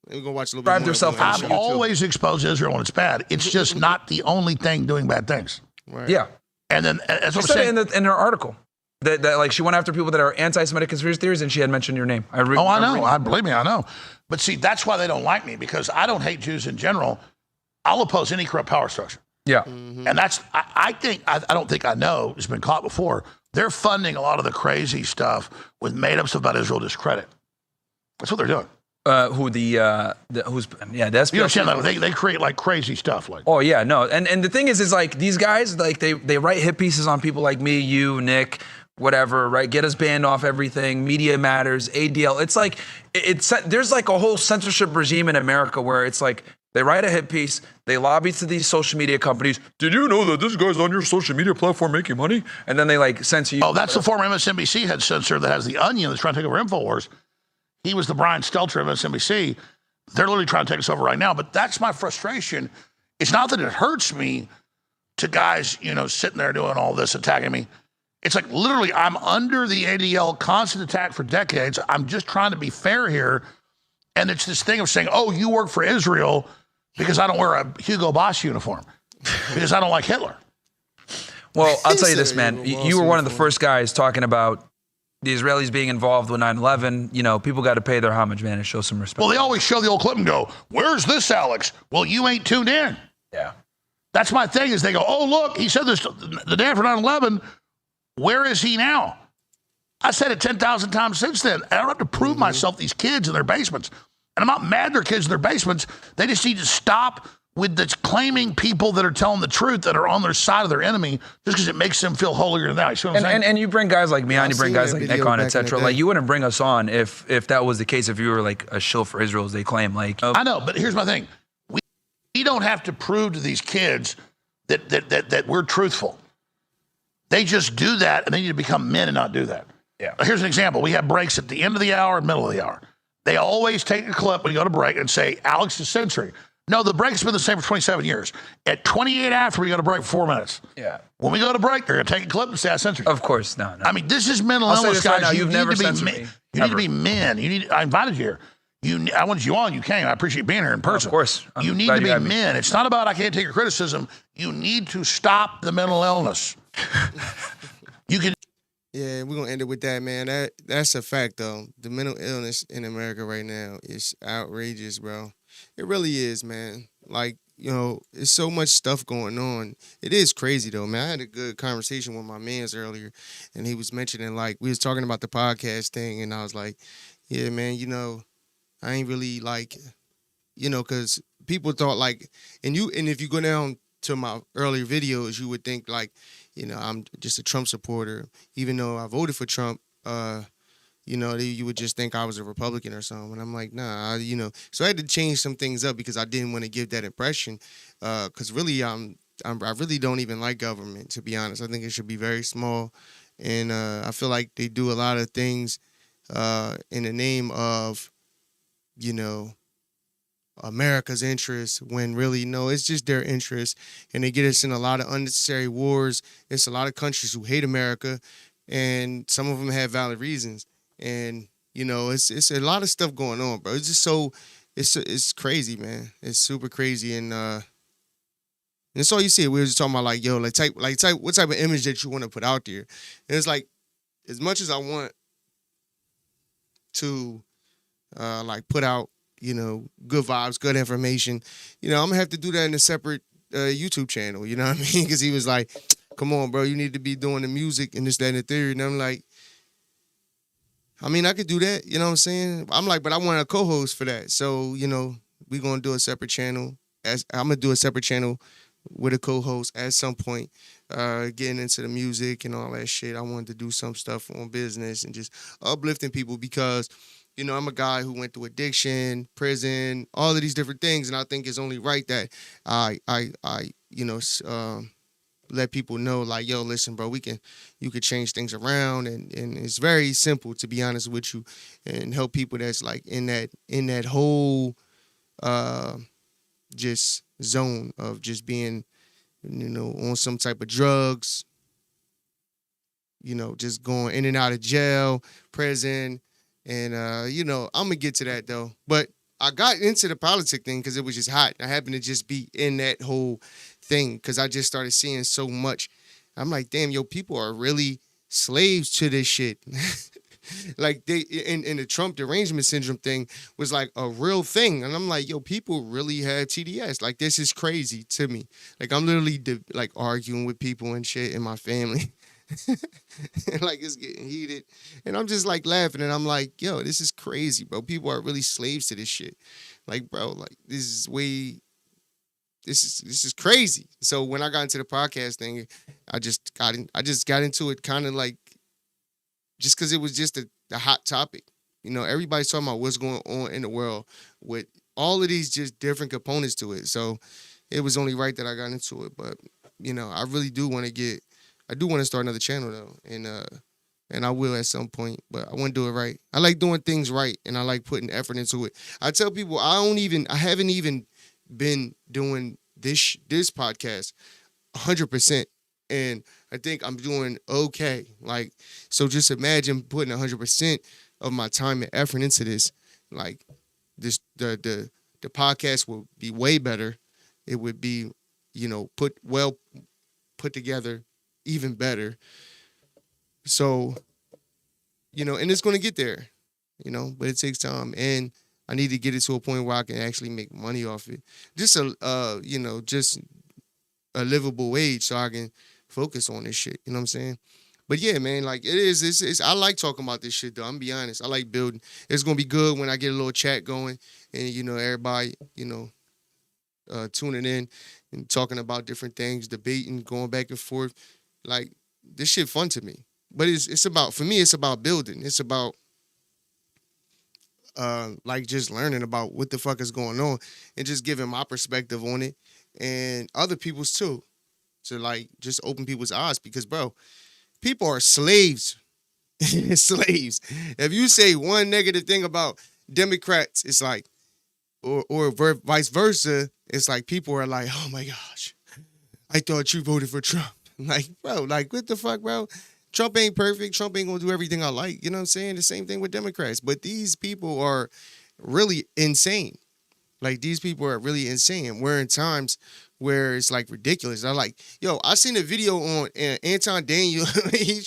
S3: We're gonna watch a little bit
S7: Drive
S3: more.
S7: yourself
S3: of it on
S7: out.
S6: I've
S3: YouTube.
S6: always exposed Israel when it's bad. It's just not the only thing doing bad things.
S3: Right.
S7: Yeah.
S6: And then that's
S7: She
S6: what I'm
S7: said
S6: saying.
S7: it in her article that like she went after people that are anti-Semitic conspiracy theories, and she had mentioned your name.
S6: I know. Believe me, I know. But see, that's why they don't like me, because I don't hate Jews in general. I'll oppose any corrupt power structure.
S7: Yeah.
S6: And that's, I don't think I know, it's been caught before. They're funding a lot of the crazy stuff with made up stuff about Israel discredit. That's what they're doing.
S7: The SPLC.
S6: You understand that? They create like crazy stuff. Like,
S7: Oh yeah, no. And the thing is like these guys, like they write hit pieces on people like me, you, Nick, whatever, right? Get us banned off everything. Media Matters, ADL. It's like there's like a whole censorship regime in America where it's like they write a hit piece, they lobby to these social media companies. Did you know that this guy's on your social media platform making money? And then they like censor you.
S6: oh, that's the former MSNBC head censor that has the Onion that's trying to take over InfoWars. He was the Brian Stelter of MSNBC. They're literally trying to take us over right now. But that's my frustration. It's not that it hurts me to guys, sitting there doing all this, attacking me. It's like literally I'm under the ADL constant attack for decades. I'm just trying to be fair here. And it's this thing of saying, oh, you work for Israel because I don't wear a Hugo Boss uniform, because I don't like Hitler.
S7: Well, I'll tell you this, man. You were one of the first guys talking about the Israelis being involved with 9/11. People got to pay their homage, man, and show some respect.
S6: Well, they always show the old clip and go, where's this Alex? Well, you ain't tuned in.
S7: Yeah.
S6: That's my thing, is they go, oh, look, he said this the day after 9/11. Where is he now? I said it 10,000 times since then. I don't have to prove myself these kids in their basements. And I'm not mad they're kids in their basements. They just need to stop with the claiming people that are telling the truth that are on their side of their enemy just because it makes them feel holier than thou. You see what I'm saying?
S7: And you bring guys like me on, you
S3: I've
S7: bring
S3: seen
S7: guys
S3: that
S7: like
S3: video
S7: Nick on,
S3: back in
S7: etc.
S3: the day.
S7: Like you wouldn't bring us on if that was the case, if you were like a shill for Israel, as they claim. Like
S6: I know, but here's my thing. We don't have to prove to these kids that we're truthful. They just do that, and they need to become men and not do that.
S7: Yeah.
S6: Here's an example. We have breaks at the end of the hour and middle of the hour. They always take a clip when you go to break and say, Alex is censoring. No, the break's been the same for 27 years. At 28 after, we go to break for 4 minutes.
S7: Yeah.
S6: When we go to break, they're going to take a clip and say, I censored you.
S7: Of course, no.
S6: I mean, this is mental
S7: I'll say
S6: illness,
S7: this right
S6: guys.
S7: now,
S6: You
S7: you've
S6: need
S7: never
S6: to be
S7: censored
S6: men.
S7: me,
S6: You need to be men. I invited you here. I wanted you on. You came. I appreciate being here in person.
S7: Of course. I'm
S6: You need
S7: glad
S6: to
S7: you
S6: be
S7: had me.
S6: men. It's not about I can't take your criticism. You need to stop the mental illness. You can.
S3: Yeah, we're gonna end it with that, man. That's a fact, though. The mental illness in America right now is outrageous, bro. It really is, man. Like, there's so much stuff going on. It is crazy, though, man. I had a good conversation with my mans earlier, and he was mentioning, like, we was talking about the podcast thing, and I was like, yeah, man, I ain't really like, because people thought like, and if you go down to my earlier videos, you would think like, I'm just a Trump supporter, even though I voted for Trump. You would just think I was a Republican or something. And I'm like, nah, So I had to change some things up because I didn't want to give that impression. Because really, I really don't even like government, to be honest. I think it should be very small, and I feel like they do a lot of things in the name of, America's interest, when really, no, it's just their interest. And they get us in a lot of unnecessary wars. It's a lot of countries who hate America, and some of them have valid reasons. And, it's a lot of stuff going on, bro. It's just it's crazy, man. It's super crazy. And that's all you see. We were just talking about like, yo, what type of image that you want to put out there. And it's like, as much as I want to put out, good vibes, good information, I'm gonna have to do that in a separate YouTube channel, you know what I mean? Because he was like, come on, bro, you need to be doing the music and this, that, and the theory. And I'm like, I mean, I could do that, you know what I'm saying? I'm like, but I want a co-host for that. So, we're gonna do a separate channel. I'm gonna do a separate channel with a co-host at some point, getting into the music and all that shit. I wanted to do some stuff on business and just uplifting people because, I'm a guy who went through addiction, prison, all of these different things, and I think it's only right that I let people know, like, yo, listen, bro, you could change things around, and it's very simple, to be honest with you, and help people that's like in that whole just zone of just being, on some type of drugs, just going in and out of jail, prison, and I'm gonna get to that though. But I got into the politic thing because it was just hot. I happened to just be in that whole thing because I just started seeing so much. I'm like, damn, people are really slaves to this shit. Like they in the Trump derangement syndrome thing was like a real thing, and I'm like, people really have TDS. Like this is crazy to me. Like I'm literally like arguing with people and shit in my family. And like it's getting heated, and I'm just like laughing, and I'm like, this is crazy, bro. People are really slaves to this shit. Like, bro, like this is crazy. So when I got into the podcast thing, I just got into it kind of like just because it was just a hot topic. Everybody's talking about what's going on in the world with all of these just different components to it. So it was only right that I got into it. But I really do want to start another channel though, and I will at some point. But I want to do it right. I like doing things right, and I like putting effort into it. I tell people I haven't even been doing this podcast 100%, and I think I'm doing okay. Like, so just imagine putting 100% of my time and effort into this. Like, the podcast will be way better. It would be, put together, even better. So, and it's going to get there, but it takes time, and I need to get it to a point where I can actually make money off it. Just just a livable wage so I can focus on this shit. You know what I'm saying? But yeah, man, like it's I like talking about this shit though. I'm gonna be honest. I like building. It's gonna be good when I get a little chat going and everybody, tuning in and talking about different things, debating, going back and forth. Like this shit fun to me. But it's about, for me, it's about building. It's about like just learning about what the fuck is going on and just giving my perspective on it and other people's too, to like just open people's eyes, because bro, people are slaves. Slaves. If you say one negative thing about Democrats, it's like, or vice versa, it's like people are like, oh my gosh, I thought you voted for Trump. Like, bro, like what the fuck, bro? Trump ain't perfect. Trump ain't gonna do everything I like. You know what I'm saying? The same thing with Democrats. But these people are really insane. Like, these people are really insane. We're in times where it's like ridiculous. I like, I seen a video on Anton Daniel. he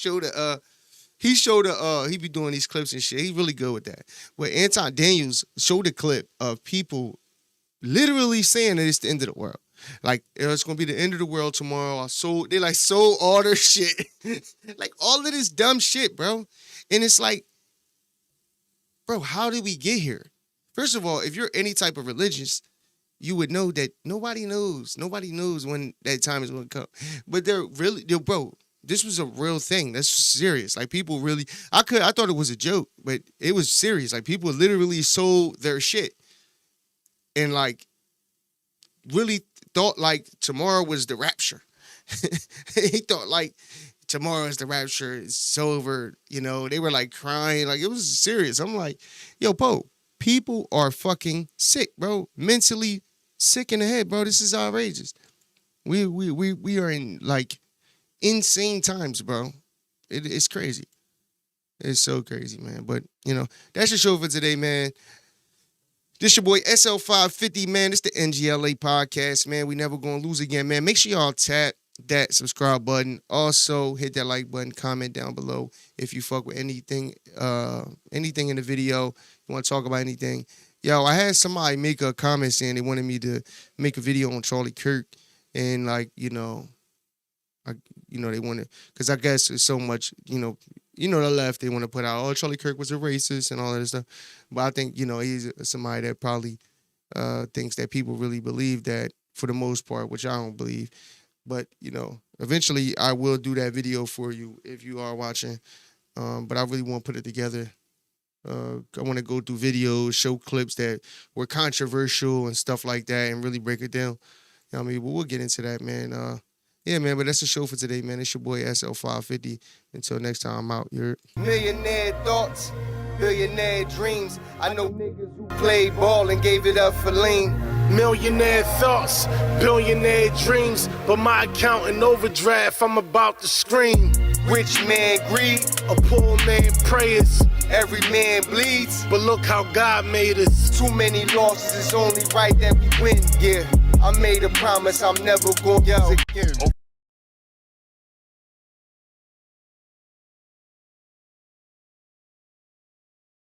S3: be doing these clips and shit. He's really good with that. But Anton Daniels showed a clip of people literally saying that it's the end of the world. Like, it's gonna be the end of the world tomorrow. They sold all their shit. Like, all of this dumb shit, bro. And it's like, bro, how did we get here? First of all, if you're any type of religious, you would know that nobody knows. Nobody knows when that time is gonna come. But bro, this was a real thing. That's serious. Like, people really, I thought it was a joke, but it was serious. Like, people literally sold their shit. And like, really thought like tomorrow was the rapture. He thought like tomorrow is the rapture. It's over. They were like crying. Like, it was serious. I'm like, Poe, people are fucking sick, bro. Mentally sick in the head, bro. This is outrageous. We are in like insane times, bro. It's crazy. It's so crazy, man. But that's your show for today, man. This your boy SL550, man. This the N.G.L.A. podcast, man. We never gonna lose again, man. Make sure y'all tap that subscribe button. Also, hit that like button, comment down below if you fuck with anything in the video. You want to talk about anything. Yo, I had somebody make a comment saying they wanted me to make a video on Charlie Kirk. And like, they wanted, because I guess there's so much, the left, they want to put out, oh, Charlie Kirk was a racist and all that stuff. But I think, he's somebody that probably thinks that people really believe that for the most part, which I don't believe. But, eventually I will do that video for you if you are watching. But I really want to put it together. I want to go through videos, show clips that were controversial and stuff like that and really break it down. But we'll get into that, man. Yeah, man, but that's the show for today, man. It's your boy SL550. Until next time, I'm out. You're
S1: millionaire thoughts, billionaire dreams. I know niggas who played ball and gave it up for lean.
S2: Millionaire thoughts, billionaire dreams, but my account in overdraft, I'm about to scream.
S1: Rich man greed,
S2: A poor man prayers,
S1: every man bleeds.
S2: but look how God made us.
S1: Too many losses, it's only right that we win. Yeah, I made a promise I'm never gonna lose again.